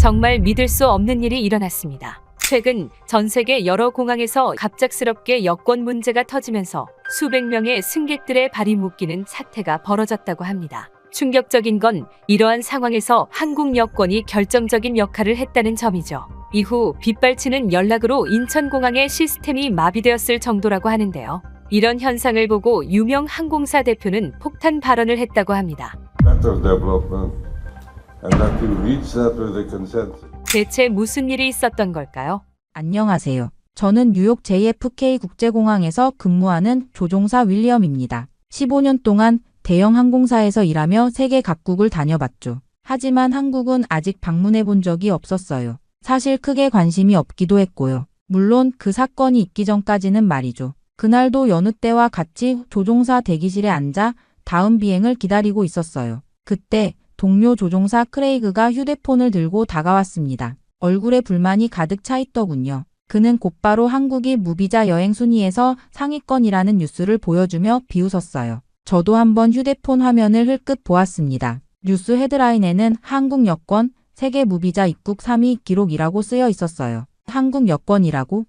정말 믿을 수 없는 일이 일어났습니다. 최근 전 세계 여러 공항에서 갑작스럽게 여권 문제가 터지면서 수백 명의 승객들의 발이 묶이는 사태가 벌어졌다고 합니다. 충격적인 건 이러한 상황에서 한국 여권이 결정적인 역할을 했다는 점이죠. 이후 빗발치는 연락으로 인천공항의 시스템이 마비되었을 정도라고 하는데요. 이런 현상을 보고 유명 항공사 대표는 폭탄 발언을 했다고 합니다. 대체 무슨 일이 있었던 걸까요? 안녕하세요. 저는 뉴욕 JFK 국제공항에서 근무하는 조종사 윌리엄입니다. 15년 동안 대형 항공사에서 일하며 세계 각국을 다녀봤죠. 하지만 한국은 아직 방문해 본 적이 없었어요. 사실 크게 관심이 없기도 했고요. 물론 그 사건이 있기 전까지는 말이죠. 그날도 여느 때와 같이 조종사 대기실에 앉아 다음 비행을 기다리고 있었어요. 그때 동료 조종사 크레이그가 휴대폰을 들고 다가왔습니다. 얼굴에 불만이 가득 차 있더군요. 그는 곧바로 한국이 무비자 여행 순위에서 상위권이라는 뉴스를 보여주며 비웃었어요. 저도 한번 휴대폰 화면을 흘끗 보았습니다. 뉴스 헤드라인에는 한국 여권 세계 무비자 입국 3위 기록이라고 쓰여 있었어요. 한국 여권이라고?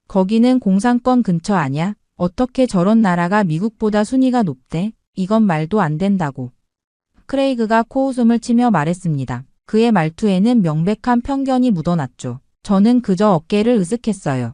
거기는 공산권 근처 아냐? 어떻게 저런 나라가 미국보다 순위가 높대? 이건 말도 안 된다고. 크레이그가 코웃음을 치며 말했습니다. 그의 말투에는 명백한 편견이 묻어났죠. 저는 그저 어깨를 으쓱했어요.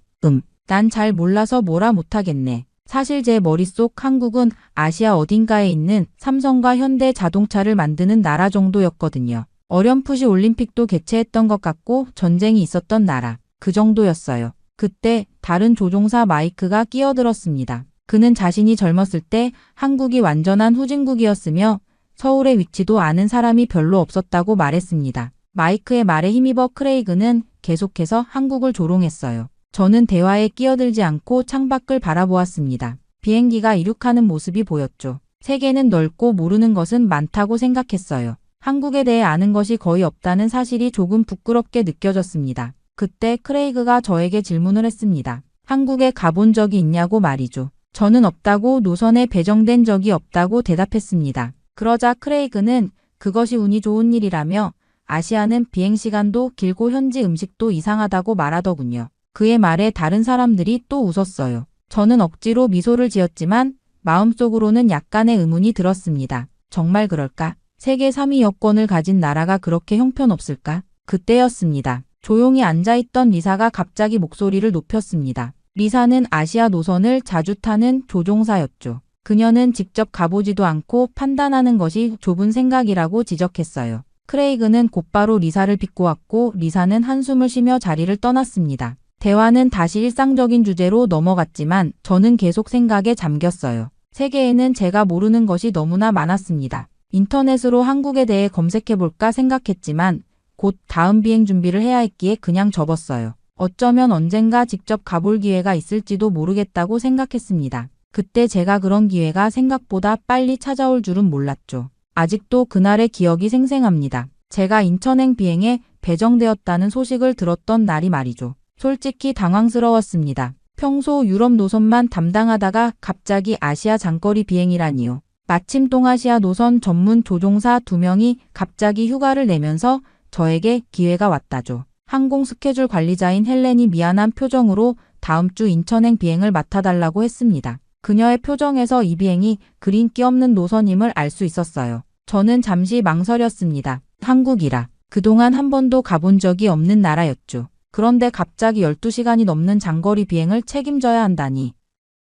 난 잘 몰라서 뭐라 못하겠네. 사실 제 머릿속 한국은 아시아 어딘가에 있는 삼성과 현대 자동차를 만드는 나라 정도였거든요. 어렴풋이 올림픽도 개최했던 것 같고 전쟁이 있었던 나라. 그 정도였어요. 그때 다른 조종사 마이크가 끼어들었습니다. 그는 자신이 젊었을 때 한국이 완전한 후진국이었으며 서울의 위치도 아는 사람이 별로 없었다고 말했습니다. 마이크의 말에 힘입어 크레이그는 계속해서 한국을 조롱했어요. 저는 대화에 끼어들지 않고 창밖을 바라보았습니다. 비행기가 이륙하는 모습이 보였죠. 세계는 넓고 모르는 것은 많다고 생각했어요. 한국에 대해 아는 것이 거의 없다는 사실이 조금 부끄럽게 느껴졌습니다. 그때 크레이그가 저에게 질문을 했습니다. 한국에 가본 적이 있냐고 말이죠. 저는 없다고 노선에 배정된 적이 없다고 대답했습니다. 그러자 크레이그는 그것이 운이 좋은 일이라며 아시아는 비행시간도 길고 현지 음식도 이상하다고 말하더군요. 그의 말에 다른 사람들이 또 웃었어요. 저는 억지로 미소를 지었지만 마음속으로는 약간의 의문이 들었습니다. 정말 그럴까? 세계 3위 여권을 가진 나라가 그렇게 형편없을까? 그때였습니다. 조용히 앉아있던 리사가 갑자기 목소리를 높였습니다. 리사는 아시아 노선을 자주 타는 조종사였죠. 그녀는 직접 가보지도 않고 판단하는 것이 좁은 생각이라고 지적했어요. 크레이그는 곧바로 리사를 비꼬았고 리사는 한숨을 쉬며 자리를 떠났습니다. 대화는 다시 일상적인 주제로 넘어갔지만 저는 계속 생각에 잠겼어요. 세계에는 제가 모르는 것이 너무나 많았습니다. 인터넷으로 한국에 대해 검색해볼까 생각했지만 곧 다음 비행 준비를 해야 했기에 그냥 접었어요. 어쩌면 언젠가 직접 가볼 기회가 있을지도 모르겠다고 생각했습니다. 그때 제가 그런 기회가 생각보다 빨리 찾아올 줄은 몰랐죠. 아직도 그날의 기억이 생생합니다. 제가 인천행 비행에 배정되었다는 소식을 들었던 날이 말이죠. 솔직히 당황스러웠습니다. 평소 유럽 노선만 담당하다가 갑자기 아시아 장거리 비행이라니요. 마침 동아시아 노선 전문 조종사 2명이 갑자기 휴가를 내면서 저에게 기회가 왔다죠. 항공 스케줄 관리자인 헬렌이 미안한 표정으로 다음 주 인천행 비행을 맡아달라고 했습니다. 그녀의 표정에서 이 비행이 그린기 없는 노선임을 알 수 있었어요. 저는 잠시 망설였습니다. 한국이라. 그동안 한 번도 가본 적이 없는 나라였죠. 그런데 갑자기 12시간이 넘는 장거리 비행을 책임져야 한다니.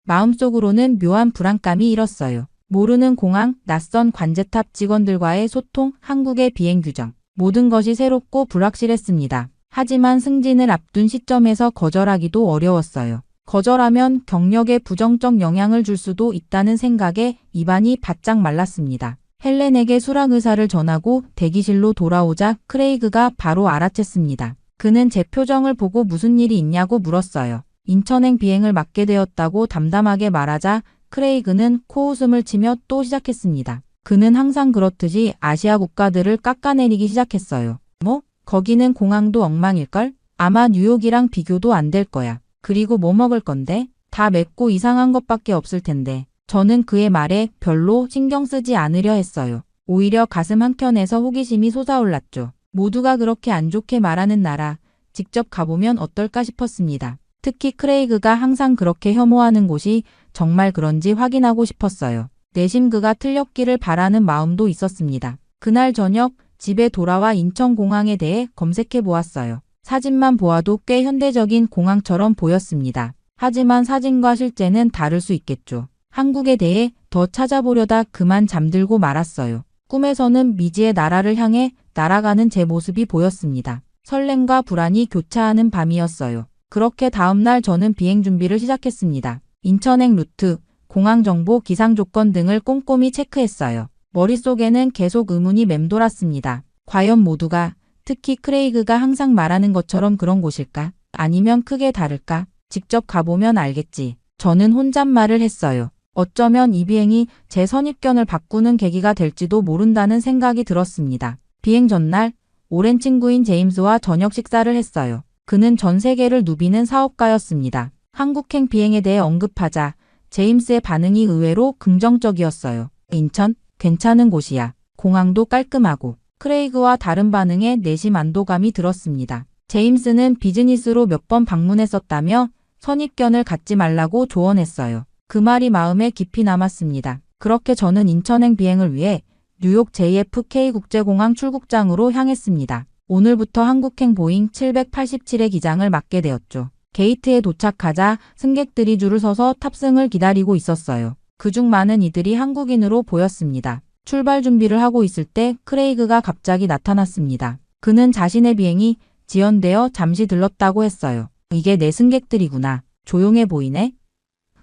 마음속으로는 묘한 불안감이 일었어요. 모르는 공항, 낯선 관제탑 직원들과의 소통, 한국의 비행 규정. 모든 것이 새롭고 불확실했습니다. 하지만 승진을 앞둔 시점에서 거절하기도 어려웠어요. 거절하면 경력에 부정적 영향을 줄 수도 있다는 생각에 입안이 바짝 말랐습니다. 헬렌에게 수락 의사를 전하고 대기실로 돌아오자 크레이그가 바로 알아챘습니다. 그는 제 표정을 보고 무슨 일이 있냐고 물었어요. 인천행 비행을 맡게 되었다고 담담하게 말하자 크레이그는 코웃음을 치며 또 시작했습니다. 그는 항상 그렇듯이 아시아 국가들을 깎아내리기 시작했어요. 뭐? 거기는 공항도 엉망일걸? 아마 뉴욕이랑 비교도 안 될 거야. 그리고 뭐 먹을 건데? 다 맵고 이상한 것밖에 없을 텐데. 저는 그의 말에 별로 신경 쓰지 않으려 했어요. 오히려 가슴 한켠에서 호기심이 솟아올랐죠. 모두가 그렇게 안 좋게 말하는 나라, 직접 가보면 어떨까 싶었습니다. 특히 크레이그가 항상 그렇게 혐오하는 곳이 정말 그런지 확인하고 싶었어요. 내심 그가 틀렸기를 바라는 마음도 있었습니다. 그날 저녁 집에 돌아와 인천공항에 대해 검색해 보았어요. 사진만 보아도 꽤 현대적인 공항처럼 보였습니다. 하지만 사진과 실제는 다를 수 있겠죠. 한국에 대해 더 찾아보려다 그만 잠들고 말았어요. 꿈에서는 미지의 나라를 향해 날아가는 제 모습이 보였습니다. 설렘과 불안이 교차하는 밤이었어요. 그렇게 다음날 저는 비행 준비를 시작했습니다. 인천행 루트, 공항 정보, 기상 조건 등을 꼼꼼히 체크했어요. 머릿속에는 계속 의문이 맴돌았습니다. 과연 모두가, 특히 크레이그가 항상 말하는 것처럼 그런 곳일까? 아니면 크게 다를까? 직접 가보면 알겠지. 저는 혼잣말을 했어요. 어쩌면 이 비행이 제 선입견을 바꾸는 계기가 될지도 모른다는 생각이 들었습니다. 비행 전날, 오랜 친구인 제임스와 저녁 식사를 했어요. 그는 전 세계를 누비는 사업가였습니다. 한국행 비행에 대해 언급하자 제임스의 반응이 의외로 긍정적이었어요. 인천? 괜찮은 곳이야. 공항도 깔끔하고. 크레이그와 다른 반응에 내심 안도감이 들었습니다. 제임스는 비즈니스로 몇 번 방문했었다며 선입견을 갖지 말라고 조언했어요. 그 말이 마음에 깊이 남았습니다. 그렇게 저는 인천행 비행을 위해 뉴욕 JFK 국제공항 출국장으로 향했습니다. 오늘부터 한국행 보잉 787의 기장을 맡게 되었죠. 게이트에 도착하자 승객들이 줄을 서서 탑승을 기다리고 있었어요. 그중 많은 이들이 한국인으로 보였습니다. 출발 준비를 하고 있을 때 크레이그가 갑자기 나타났습니다. 그는 자신의 비행이 지연되어 잠시 들렀다고 했어요. 이게 내 승객들이구나. 조용해 보이네?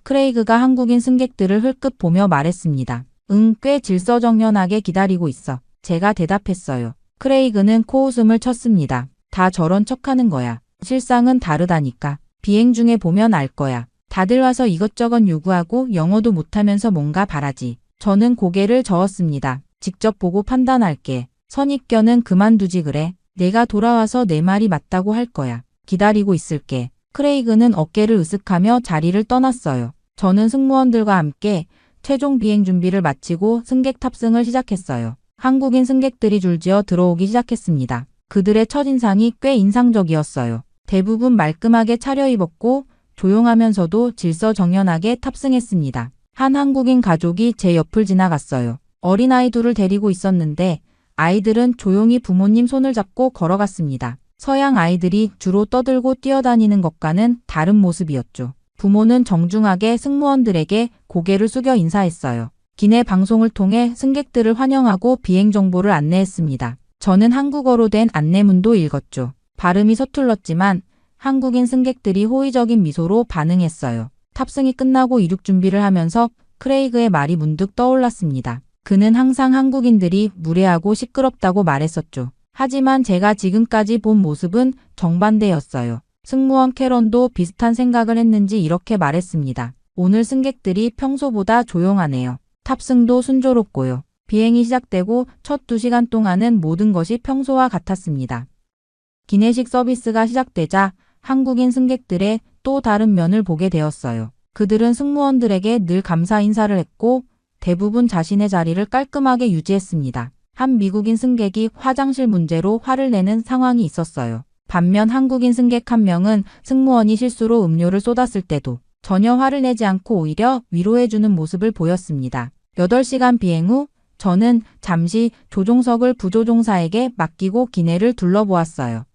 크레이그가 한국인 승객들을 흘끗 보며 말했습니다. 응, 꽤 질서정연하게 기다리고 있어. 제가 대답했어요. 크레이그는 코웃음을 쳤습니다. 다 저런 척하는 거야. 실상은 다르다니까. 비행 중에 보면 알 거야. 다들 와서 이것저것 요구하고 영어도 못하면서 뭔가 바라지. 저는 고개를 저었습니다. 직접 보고 판단할게. 선입견은 그만두지 그래. 내가 돌아와서 내 말이 맞다고 할 거야. 기다리고 있을게. 크레이그는 어깨를 으쓱하며 자리를 떠났어요. 저는 승무원들과 함께 최종 비행 준비를 마치고 승객 탑승을 시작했어요. 한국인 승객들이 줄지어 들어오기 시작했습니다. 그들의 첫인상이 꽤 인상적이었어요. 대부분 말끔하게 차려입었고 조용하면서도 질서정연하게 탑승했습니다. 한 한국인 가족이 제 옆을 지나갔어요. 어린아이 둘을 데리고 있었는데 아이들은 조용히 부모님 손을 잡고 걸어갔습니다. 서양 아이들이 주로 떠들고 뛰어다니는 것과는 다른 모습이었죠. 부모는 정중하게 승무원들에게 고개를 숙여 인사했어요. 기내 방송을 통해 승객들을 환영하고 비행 정보를 안내했습니다. 저는 한국어로 된 안내문도 읽었죠. 발음이 서툴렀지만 한국인 승객들이 호의적인 미소로 반응했어요. 탑승이 끝나고 이륙 준비를 하면서 크레이그의 말이 문득 떠올랐습니다. 그는 항상 한국인들이 무례하고 시끄럽다고 말했었죠. 하지만 제가 지금까지 본 모습은 정반대였어요. 승무원 캐런도 비슷한 생각을 했는지 이렇게 말했습니다. 오늘 승객들이 평소보다 조용하네요. 탑승도 순조롭고요. 비행이 시작되고 첫 2시간 동안은 모든 것이 평소와 같았습니다. 기내식 서비스가 시작되자 한국인 승객들의 또 다른 면을 보게 되었어요. 그들은 승무원들에게 늘 감사 인사를 했고 대부분 자신의 자리를 깔끔하게 유지했습니다. 한 미국인 승객이 화장실 문제로 화를 내는 상황이 있었어요. 반면 한국인 승객 한 명은 승무원이 실수로 음료를 쏟았을 때도 전혀 화를 내지 않고 오히려 위로해주는 모습을 보였습니다. 8시간 비행 후 저는 잠시 조종석을 부조종사에게 맡기고 기내를 둘러보았어요.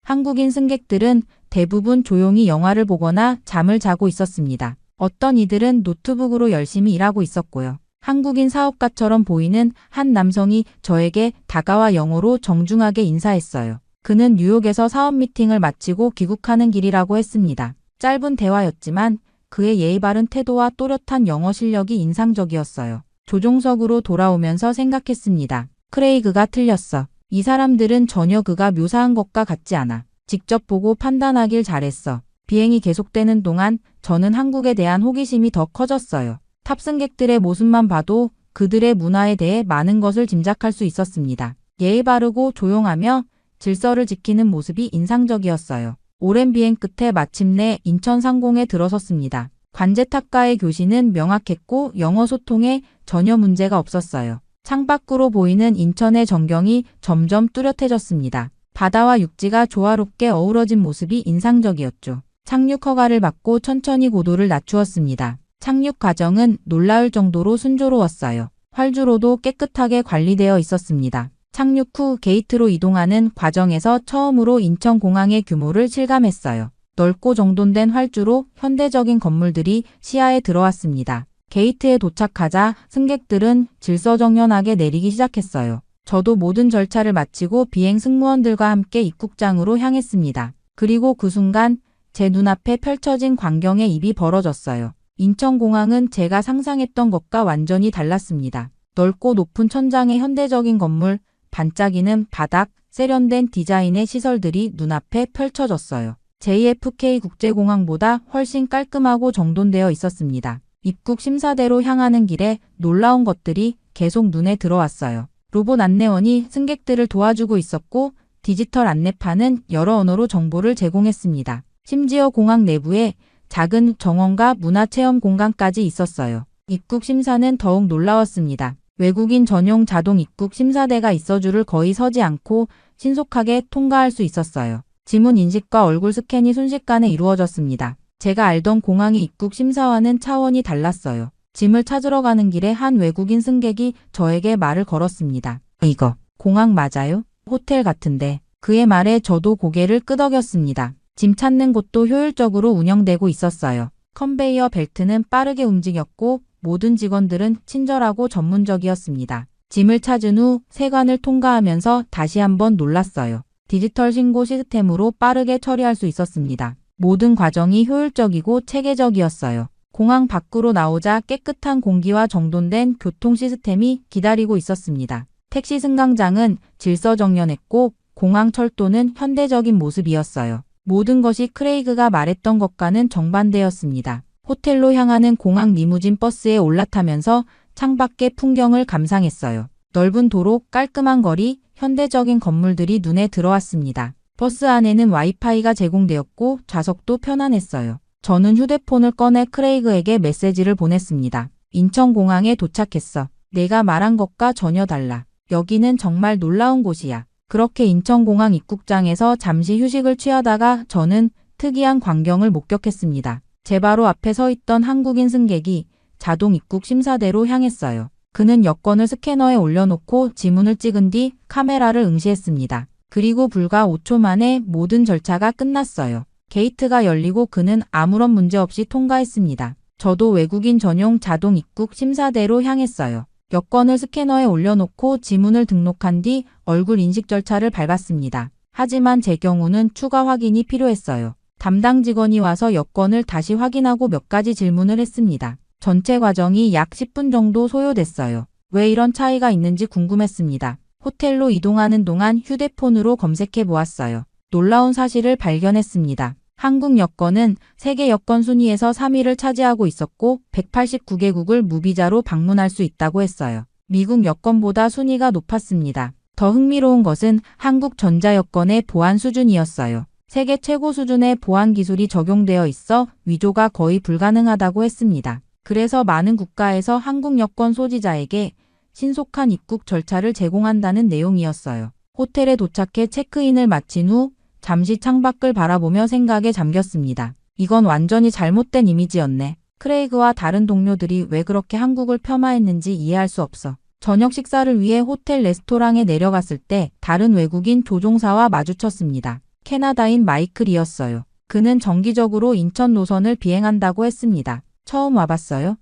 한국인 승객들은 대부분 조용히 영화를 보거나 잠을 자고 있었습니다. 어떤 이들은 노트북으로 열심히 일하고 있었고요. 한국인 사업가처럼 보이는 한 남성이 저에게 다가와 영어로 정중하게 인사했어요. 그는 뉴욕에서 사업 미팅을 마치고 귀국하는 길이라고 했습니다. 짧은 대화였지만 그의 예의 바른 태도와 또렷한 영어 실력이 인상적이었어요. 조종석으로 돌아오면서 생각했습니다. 크레이그가 틀렸어. 이 사람들은 전혀 그가 묘사한 것과 같지 않아. 직접 보고 판단하길 잘했어. 비행이 계속되는 동안 저는 한국에 대한 호기심이 더 커졌어요. 탑승객들의 모습만 봐도 그들의 문화에 대해 많은 것을 짐작할 수 있었습니다. 예의 바르고 조용하며 질서를 지키는 모습이 인상적이었어요. 오랜 비행 끝에 마침내 인천 상공에 들어섰습니다. 관제탑과의 교신은 명확했고 영어 소통에 전혀 문제가 없었어요. 창밖으로 보이는 인천의 전경이 점점 뚜렷해졌습니다. 바다와 육지가 조화롭게 어우러진 모습이 인상적이었죠. 착륙 허가를 받고 천천히 고도를 낮추었습니다. 착륙 과정은 놀라울 정도로 순조로웠어요. 활주로도 깨끗하게 관리되어 있었습니다. 착륙 후 게이트로 이동하는 과정에서 처음으로 인천공항의 규모를 실감했어요. 넓고 정돈된 활주로, 현대적인 건물들이 시야에 들어왔습니다. 게이트에 도착하자 승객들은 질서정연하게 내리기 시작했어요. 저도 모든 절차를 마치고 비행 승무원들과 함께 입국장으로 향했습니다. 그리고 그 순간 제 눈앞에 펼쳐진 광경에 입이 벌어졌어요. 인천공항은 제가 상상했던 것과 완전히 달랐습니다. 넓고 높은 천장의 현대적인 건물, 반짝이는 바닥, 세련된 디자인의 시설들이 눈앞에 펼쳐졌어요. JFK 국제공항보다 훨씬 깔끔하고 정돈되어 있었습니다. 입국 심사대로 향하는 길에 놀라운 것들이 계속 눈에 들어왔어요. 로봇 안내원이 승객들을 도와주고 있었고 디지털 안내판은 여러 언어로 정보를 제공했습니다. 심지어 공항 내부에 작은 정원과 문화체험 공간까지 있었어요. 입국 심사는 더욱 놀라웠습니다. 외국인 전용 자동 입국 심사대가 있어 줄을 거의 서지 않고 신속하게 통과할 수 있었어요. 지문 인식과 얼굴 스캔이 순식간에 이루어졌습니다. 제가 알던 공항의 입국 심사와는 차원이 달랐어요. 짐을 찾으러 가는 길에 한 외국인 승객이 저에게 말을 걸었습니다. 이거 공항 맞아요? 호텔 같은데. 그의 말에 저도 고개를 끄덕였습니다. 짐 찾는 곳도 효율적으로 운영되고 있었어요. 컨베이어 벨트는 빠르게 움직였고 모든 직원들은 친절하고 전문적이었습니다. 짐을 찾은 후 세관을 통과하면서 다시 한번 놀랐어요. 디지털 신고 시스템으로 빠르게 처리할 수 있었습니다. 모든 과정이 효율적이고 체계적이었어요. 공항 밖으로 나오자 깨끗한 공기와 정돈된 교통 시스템이 기다리고 있었습니다. 택시 승강장은 질서정연했고 공항 철도는 현대적인 모습이었어요. 모든 것이 크레이그가 말했던 것과는 정반대였습니다. 호텔로 향하는 공항 리무진 버스에 올라타면서 창밖의 풍경을 감상했어요. 넓은 도로, 깔끔한 거리, 현대적인 건물들이 눈에 들어왔습니다. 버스 안에는 와이파이가 제공되었고 좌석도 편안했어요. 저는 휴대폰을 꺼내 크레이그에게 메시지를 보냈습니다. 인천공항에 도착했어. 내가 말한 것과 전혀 달라. 여기는 정말 놀라운 곳이야. 그렇게 인천공항 입국장에서 잠시 휴식을 취하다가 저는 특이한 광경을 목격했습니다. 제 바로 앞에 서 있던 한국인 승객이 자동 입국 심사대로 향했어요. 그는 여권을 스캐너에 올려놓고 지문을 찍은 뒤 카메라를 응시했습니다. 그리고 불과 5초 만에 모든 절차가 끝났어요. 게이트가 열리고 그는 아무런 문제 없이 통과했습니다. 저도 외국인 전용 자동 입국 심사대로 향했어요. 여권을 스캐너에 올려놓고 지문을 등록한 뒤 얼굴 인식 절차를 밟았습니다. 하지만 제 경우는 추가 확인이 필요했어요. 담당 직원이 와서 여권을 다시 확인하고 몇 가지 질문을 했습니다. 전체 과정이 약 10분 정도 소요됐어요. 왜 이런 차이가 있는지 궁금했습니다. 호텔로 이동하는 동안 휴대폰으로 검색해 보았어요. 놀라운 사실을 발견했습니다. 한국 여권은 세계 여권 순위에서 3위를 차지하고 있었고 189개국을 무비자로 방문할 수 있다고 했어요. 미국 여권보다 순위가 높았습니다. 더 흥미로운 것은 한국 전자여권의 보안 수준이었어요. 세계 최고 수준의 보안 기술이 적용되어 있어 위조가 거의 불가능하다고 했습니다. 그래서 많은 국가에서 한국 여권 소지자에게 신속한 입국 절차를 제공한다는 내용이었어요. 호텔에 도착해 체크인을 마친 후 잠시 창밖을 바라보며 생각에 잠겼습니다. 이건 완전히 잘못된 이미지였네. 크레이그와 다른 동료들이 왜 그렇게 한국을 폄하했는지 이해할 수 없어. 저녁 식사를 위해 호텔 레스토랑에 내려갔을 때 다른 외국인 조종사와 마주쳤습니다. 캐나다인 마이클이었어요. 그는 정기적으로 인천 노선을 비행한다고 했습니다. 처음 와봤어요?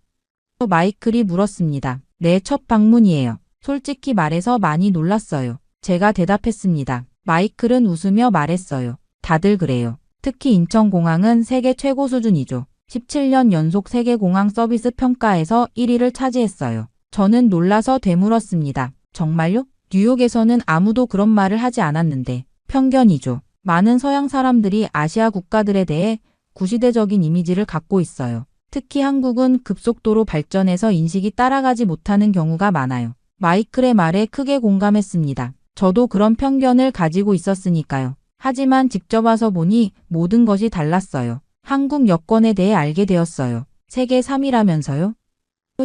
마이클이 물었습니다. 네, 첫 방문이에요. 솔직히 말해서 많이 놀랐어요. 제가 대답했습니다. 마이클은 웃으며 말했어요. 다들 그래요. 특히 인천공항은 세계 최고 수준이죠. 17년 연속 세계공항 서비스 평가에서 1위를 차지했어요. 저는 놀라서 되물었습니다. 정말요? 뉴욕에서는 아무도 그런 말을 하지 않았는데. 편견이죠. 많은 서양 사람들이 아시아 국가들에 대해 구시대적인 이미지를 갖고 있어요. 특히 한국은 급속도로 발전해서 인식이 따라가지 못하는 경우가 많아요. 마이클의 말에 크게 공감했습니다. 저도 그런 편견을 가지고 있었으니까요. 하지만 직접 와서 보니 모든 것이 달랐어요. 한국 여권에 대해 알게 되었어요. 세계 3위라면서요?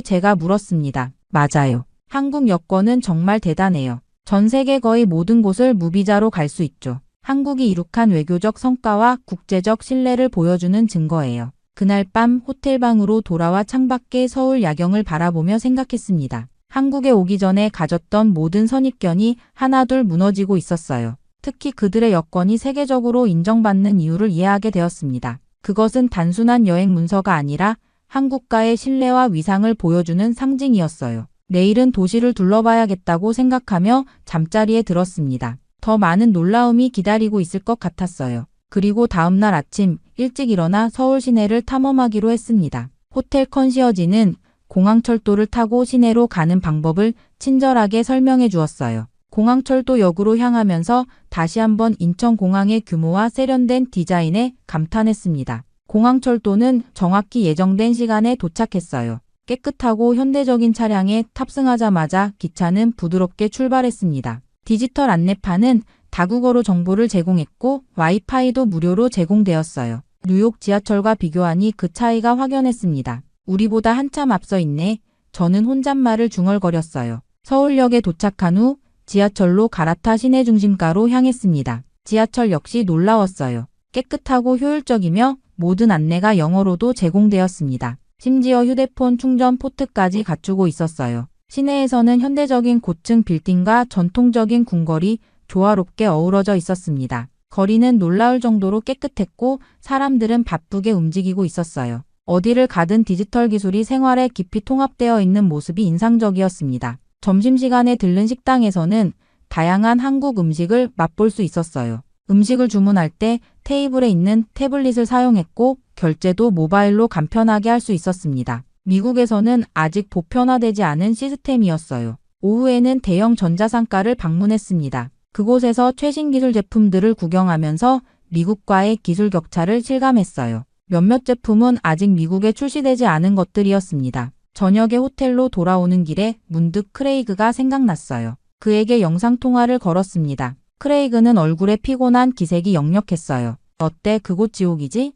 제가 물었습니다. 맞아요. 한국 여권은 정말 대단해요. 전 세계 거의 모든 곳을 무비자로 갈 수 있죠. 한국이 이룩한 외교적 성과와 국제적 신뢰를 보여주는 증거예요. 그날 밤 호텔방으로 돌아와 창밖의 서울 야경을 바라보며 생각했습니다. 한국에 오기 전에 가졌던 모든 선입견이 하나둘 무너지고 있었어요. 특히 그들의 여권이 세계적으로 인정받는 이유를 이해하게 되었습니다. 그것은 단순한 여행 문서가 아니라 한국과의 신뢰와 위상을 보여주는 상징이었어요. 내일은 도시를 둘러봐야겠다고 생각하며 잠자리에 들었습니다. 더 많은 놀라움이 기다리고 있을 것 같았어요. 그리고 다음날 아침 일찍 일어나 서울 시내를 탐험하기로 했습니다. 호텔 컨시어지는 공항철도를 타고 시내로 가는 방법을 친절하게 설명해 주었어요. 공항철도역으로 향하면서 다시 한번 인천공항의 규모와 세련된 디자인에 감탄했습니다. 공항철도는 정확히 예정된 시간에 도착했어요. 깨끗하고 현대적인 차량에 탑승하자마자 기차는 부드럽게 출발했습니다. 디지털 안내판은 다국어로 정보를 제공했고 와이파이도 무료로 제공되었어요. 뉴욕 지하철과 비교하니 그 차이가 확연했습니다. 우리보다 한참 앞서 있네. 저는 혼잣말을 중얼거렸어요. 서울역에 도착한 후 지하철로 갈아타 시내 중심가로 향했습니다. 지하철 역시 놀라웠어요. 깨끗하고 효율적이며 모든 안내가 영어로도 제공되었습니다. 심지어 휴대폰 충전 포트까지 갖추고 있었어요. 시내에서는 현대적인 고층 빌딩과 전통적인 궁궐이 조화롭게 어우러져 있었습니다. 거리는 놀라울 정도로 깨끗했고 사람들은 바쁘게 움직이고 있었어요. 어디를 가든 디지털 기술이 생활에 깊이 통합되어 있는 모습이 인상적이었습니다. 점심시간에 들른 식당에서는 다양한 한국 음식을 맛볼 수 있었어요. 음식을 주문할 때 테이블에 있는 태블릿을 사용했고 결제도 모바일로 간편하게 할 수 있었습니다. 미국에서는 아직 보편화되지 않은 시스템이었어요. 오후에는 대형 전자상가를 방문했습니다. 그곳에서 최신 기술 제품들을 구경하면서 미국과의 기술 격차를 실감했어요. 몇몇 제품은 아직 미국에 출시되지 않은 것들이었습니다. 저녁에 호텔로 돌아오는 길에 문득 크레이그가 생각났어요. 그에게 영상통화를 걸었습니다. 크레이그는 얼굴에 피곤한 기색이 역력했어요. 어때? 그곳 지옥이지?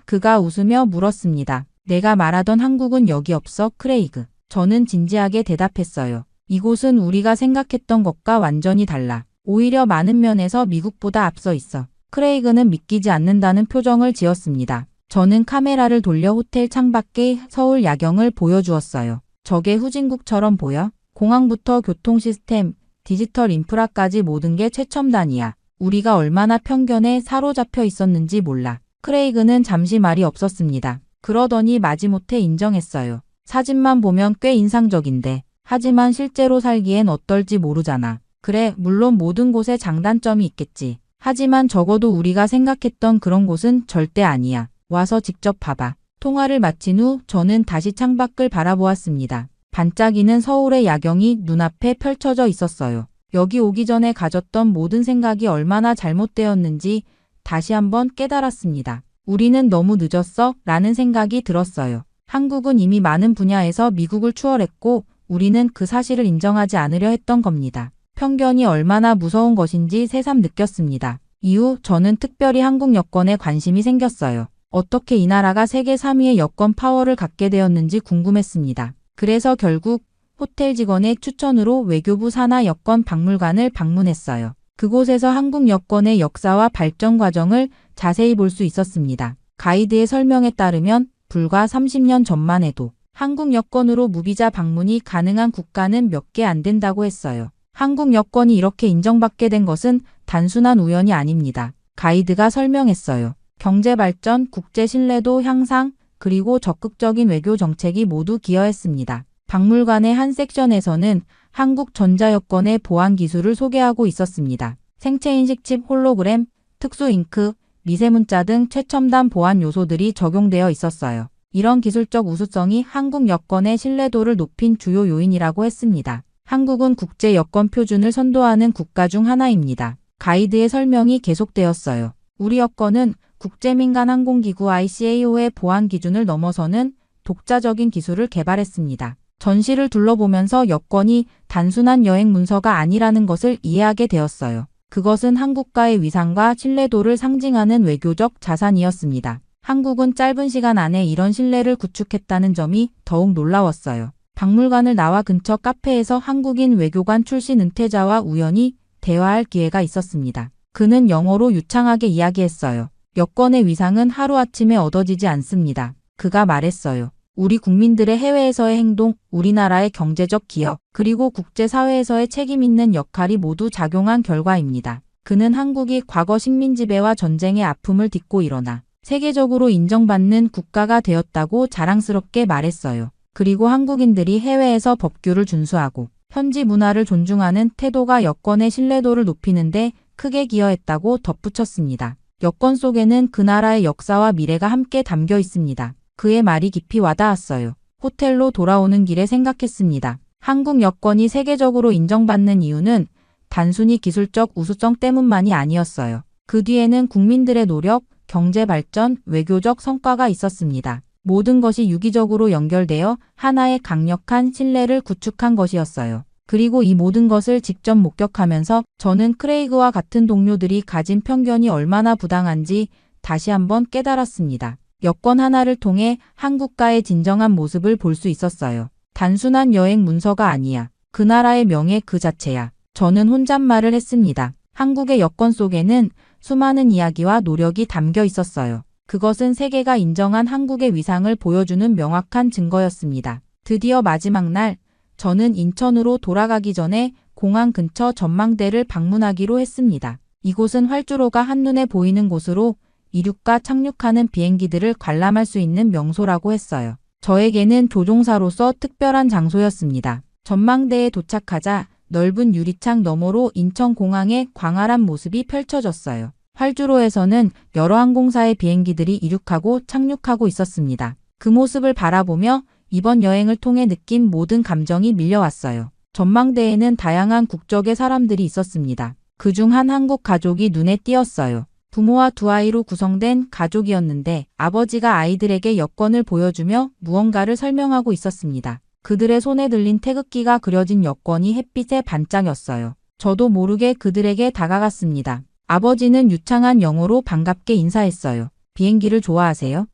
그가 웃으며 물었습니다. 내가 말하던 한국은 여기 없어, 크레이그. 저는 진지하게 대답했어요. 이곳은 우리가 생각했던 것과 완전히 달라. 오히려 많은 면에서 미국보다 앞서 있어. 크레이그는 믿기지 않는다는 표정을 지었습니다. 저는 카메라를 돌려 호텔 창밖의 서울 야경을 보여주었어요. 저게 후진국처럼 보여? 공항부터 교통 시스템, 디지털 인프라까지 모든 게 최첨단이야. 우리가 얼마나 편견에 사로잡혀 있었는지 몰라. 크레이그는 잠시 말이 없었습니다. 그러더니 마지못해 인정했어요. 사진만 보면 꽤 인상적인데. 하지만 실제로 살기엔 어떨지 모르잖아. 그래, 물론 모든 곳에 장단점이 있겠지. 하지만 적어도 우리가 생각했던 그런 곳은 절대 아니야. 와서 직접 봐봐. 통화를 마친 후 저는 다시 창밖을 바라보았습니다. 반짝이는 서울의 야경이 눈앞에 펼쳐져 있었어요. 여기 오기 전에 가졌던 모든 생각이 얼마나 잘못되었는지 다시 한번 깨달았습니다. 우리는 너무 늦었어? 라는 생각이 들었어요. 한국은 이미 많은 분야에서 미국을 추월했고 우리는 그 사실을 인정하지 않으려 했던 겁니다. 편견이 얼마나 무서운 것인지 새삼 느꼈습니다. 이후 저는 특별히 한국 여권에 관심이 생겼어요. 어떻게 이 나라가 세계 3위의 여권 파워를 갖게 되었는지 궁금했습니다. 그래서 결국 호텔 직원의 추천으로 외교부 산하 여권 박물관을 방문했어요. 그곳에서 한국 여권의 역사와 발전 과정을 자세히 볼 수 있었습니다. 가이드의 설명에 따르면 불과 30년 전만 해도 한국 여권으로 무비자 방문이 가능한 국가는 몇 개 안 된다고 했어요. 한국 여권이 이렇게 인정받게 된 것은 단순한 우연이 아닙니다. 가이드가 설명했어요. 경제 발전, 국제 신뢰도 향상, 그리고 적극적인 외교 정책이 모두 기여했습니다. 박물관의 한 섹션에서는 한국 전자여권의 보안 기술을 소개하고 있었습니다. 생체인식 칩 홀로그램, 특수 잉크, 미세문자 등 최첨단 보안 요소들이 적용되어 있었어요. 이런 기술적 우수성이 한국 여권의 신뢰도를 높인 주요 요인이라고 했습니다. 한국은 국제 여권 표준을 선도하는 국가 중 하나입니다. 가이드의 설명이 계속되었어요. 우리 여권은 국제민간항공기구 ICAO의 보안 기준을 넘어서는 독자적인 기술을 개발했습니다. 전시를 둘러보면서 여권이 단순한 여행 문서가 아니라는 것을 이해하게 되었어요. 그것은 한국과의 위상과 신뢰도를 상징하는 외교적 자산이었습니다. 한국은 짧은 시간 안에 이런 신뢰를 구축했다는 점이 더욱 놀라웠어요. 박물관을 나와 근처 카페에서 한국인 외교관 출신 은퇴자와 우연히 대화할 기회가 있었습니다. 그는 영어로 유창하게 이야기했어요. 여권의 위상은 하루아침에 얻어지지 않습니다. 그가 말했어요. 우리 국민들의 해외에서의 행동, 우리나라의 경제적 기여, 그리고 국제사회에서의 책임 있는 역할이 모두 작용한 결과입니다. 그는 한국이 과거 식민지배와 전쟁의 아픔을 딛고 일어나 세계적으로 인정받는 국가가 되었다고 자랑스럽게 말했어요. 그리고 한국인들이 해외에서 법규를 준수하고 현지 문화를 존중하는 태도가 여권의 신뢰도를 높이는데 크게 기여했다고 덧붙였습니다. 여권 속에는 그 나라의 역사와 미래가 함께 담겨 있습니다. 그의 말이 깊이 와닿았어요. 호텔로 돌아오는 길에 생각했습니다. 한국 여권이 세계적으로 인정받는 이유는 단순히 기술적 우수성 때문만이 아니었어요. 그 뒤에는 국민들의 노력, 경제 발전, 외교적 성과가 있었습니다. 모든 것이 유기적으로 연결되어 하나의 강력한 신뢰를 구축한 것이었어요. 그리고 이 모든 것을 직접 목격하면서 저는 크레이그와 같은 동료들이 가진 편견이 얼마나 부당한지 다시 한번 깨달았습니다. 여권 하나를 통해 한국가의 진정한 모습을 볼 수 있었어요. 단순한 여행 문서가 아니야. 그 나라의 명예 그 자체야. 저는 혼잣말을 했습니다. 한국의 여권 속에는 수많은 이야기와 노력이 담겨 있었어요. 그것은 세계가 인정한 한국의 위상을 보여주는 명확한 증거였습니다. 드디어 마지막 날, 저는 인천으로 돌아가기 전에 공항 근처 전망대를 방문하기로 했습니다. 이곳은 활주로가 한눈에 보이는 곳으로 이륙과 착륙하는 비행기들을 관람할 수 있는 명소라고 했어요. 저에게는 조종사로서 특별한 장소였습니다. 전망대에 도착하자 넓은 유리창 너머로 인천공항의 광활한 모습이 펼쳐졌어요. 활주로에서는 여러 항공사의 비행기들이 이륙하고 착륙하고 있었습니다. 그 모습을 바라보며 이번 여행을 통해 느낀 모든 감정이 밀려왔어요. 전망대에는 다양한 국적의 사람들이 있었습니다. 그중 한 한국 가족이 눈에 띄었어요. 부모와 두 아이로 구성된 가족이었는데 아버지가 아이들에게 여권을 보여주며 무언가를 설명하고 있었습니다. 그들의 손에 들린 태극기가 그려진 여권이 햇빛에 반짝였어요. 저도 모르게 그들에게 다가갔습니다. 아버지는 유창한 영어로 반갑게 인사했어요. 비행기를 좋아하세요?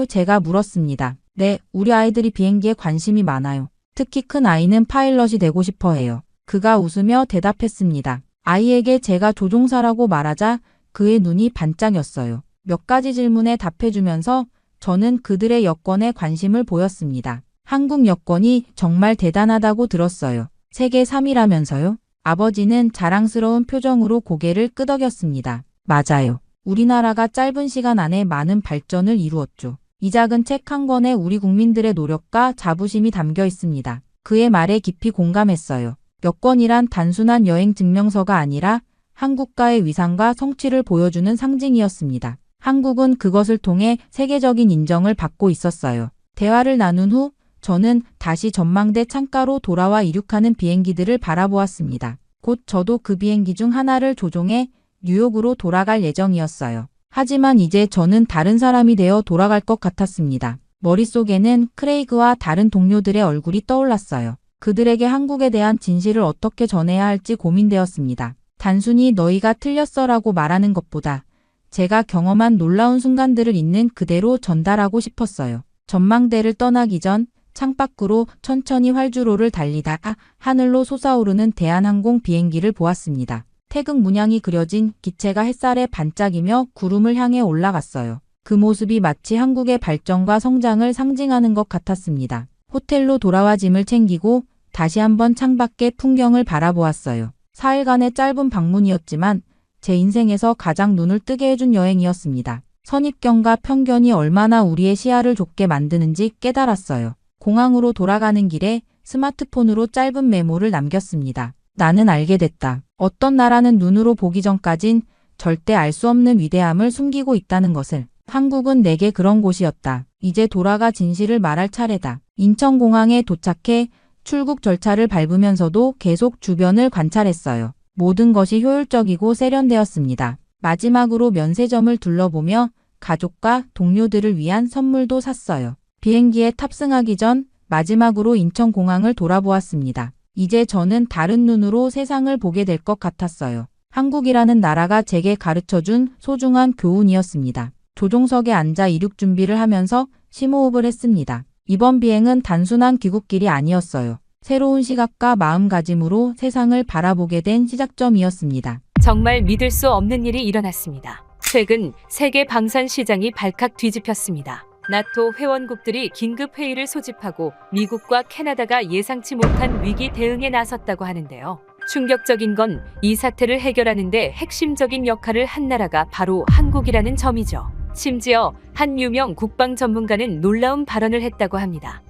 제가 물었습니다. 네, 우리 아이들이 비행기에 관심이 많아요. 특히 큰 아이는 파일럿이 되고 싶어 해요. 그가 웃으며 대답했습니다. 아이에게 제가 조종사라고 말하자 그의 눈이 반짝였어요. 몇 가지 질문에 답해주면서 저는 그들의 여권에 관심을 보였습니다. 한국 여권이 정말 대단하다고 들었어요. 세계 3위라면서요? 아버지는 자랑스러운 표정으로 고개를 끄덕였습니다. 맞아요. 우리나라가 짧은 시간 안에 많은 발전을 이루었죠. 이 작은 책 한 권에 우리 국민들의 노력과 자부심이 담겨 있습니다. 그의 말에 깊이 공감했어요. 여권이란 단순한 여행 증명서가 아니라 한국가의 위상과 성취를 보여주는 상징이었습니다. 한국은 그것을 통해 세계적인 인정을 받고 있었어요. 대화를 나눈 후 저는 다시 전망대 창가로 돌아와 이륙하는 비행기들을 바라보았습니다. 곧 저도 그 비행기 중 하나를 조종해 뉴욕으로 돌아갈 예정이었어요. 하지만 이제 저는 다른 사람이 되어 돌아갈 것 같았습니다. 머릿속에는 크레이그와 다른 동료들의 얼굴이 떠올랐어요. 그들에게 한국에 대한 진실을 어떻게 전해야 할지 고민되었습니다. 단순히 너희가 틀렸어라고 말하는 것보다 제가 경험한 놀라운 순간들을 있는 그대로 전달하고 싶었어요. 전망대를 떠나기 전 창밖으로 천천히 활주로를 달리다가 하늘로 솟아오르는 대한항공 비행기를 보았습니다. 태극 문양이 그려진 기체가 햇살에 반짝이며 구름을 향해 올라갔어요. 그 모습이 마치 한국의 발전과 성장을 상징하는 것 같았습니다. 호텔로 돌아와 짐을 챙기고 다시 한번 창밖의 풍경을 바라보았어요. 4일간의 짧은 방문이었지만 제 인생에서 가장 눈을 뜨게 해준 여행이었습니다. 선입견과 편견이 얼마나 우리의 시야를 좁게 만드는지 깨달았어요. 공항으로 돌아가는 길에 스마트폰으로 짧은 메모를 남겼습니다. 나는 알게 됐다. 어떤 나라는 눈으로 보기 전까진 절대 알 수 없는 위대함을 숨기고 있다는 것을. 한국은 내게 그런 곳이었다. 이제 돌아가 진실을 말할 차례다. 인천공항에 도착해 출국 절차를 밟으면서도 계속 주변을 관찰했어요. 모든 것이 효율적이고 세련되었습니다. 마지막으로 면세점을 둘러보며 가족과 동료들을 위한 선물도 샀어요. 비행기에 탑승하기 전 마지막으로 인천공항을 돌아보았습니다. 이제 저는 다른 눈으로 세상을 보게 될 것 같았어요. 한국이라는 나라가 제게 가르쳐준 소중한 교훈이었습니다. 조종석에 앉아 이륙 준비를 하면서 심호흡을 했습니다. 이번 비행은 단순한 귀국길이 아니었어요. 새로운 시각과 마음가짐으로 세상을 바라보게 된 시작점이었습니다. 정말 믿을 수 없는 일이 일어났습니다. 최근 세계 방산 시장이 발칵 뒤집혔습니다. 나토 회원국들이 긴급 회의를 소집하고 미국과 캐나다가 예상치 못한 위기 대응에 나섰다고 하는데요. 충격적인 건 이 사태를 해결하는 데 핵심적인 역할을 한 나라가 바로 한국이라는 점이죠. 심지어 한 유명 국방 전문가는 놀라운 발언을 했다고 합니다.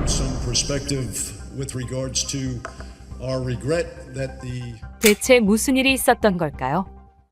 Some perspective with regards to our regret that the 대체 무슨 일이 있었던 걸까요?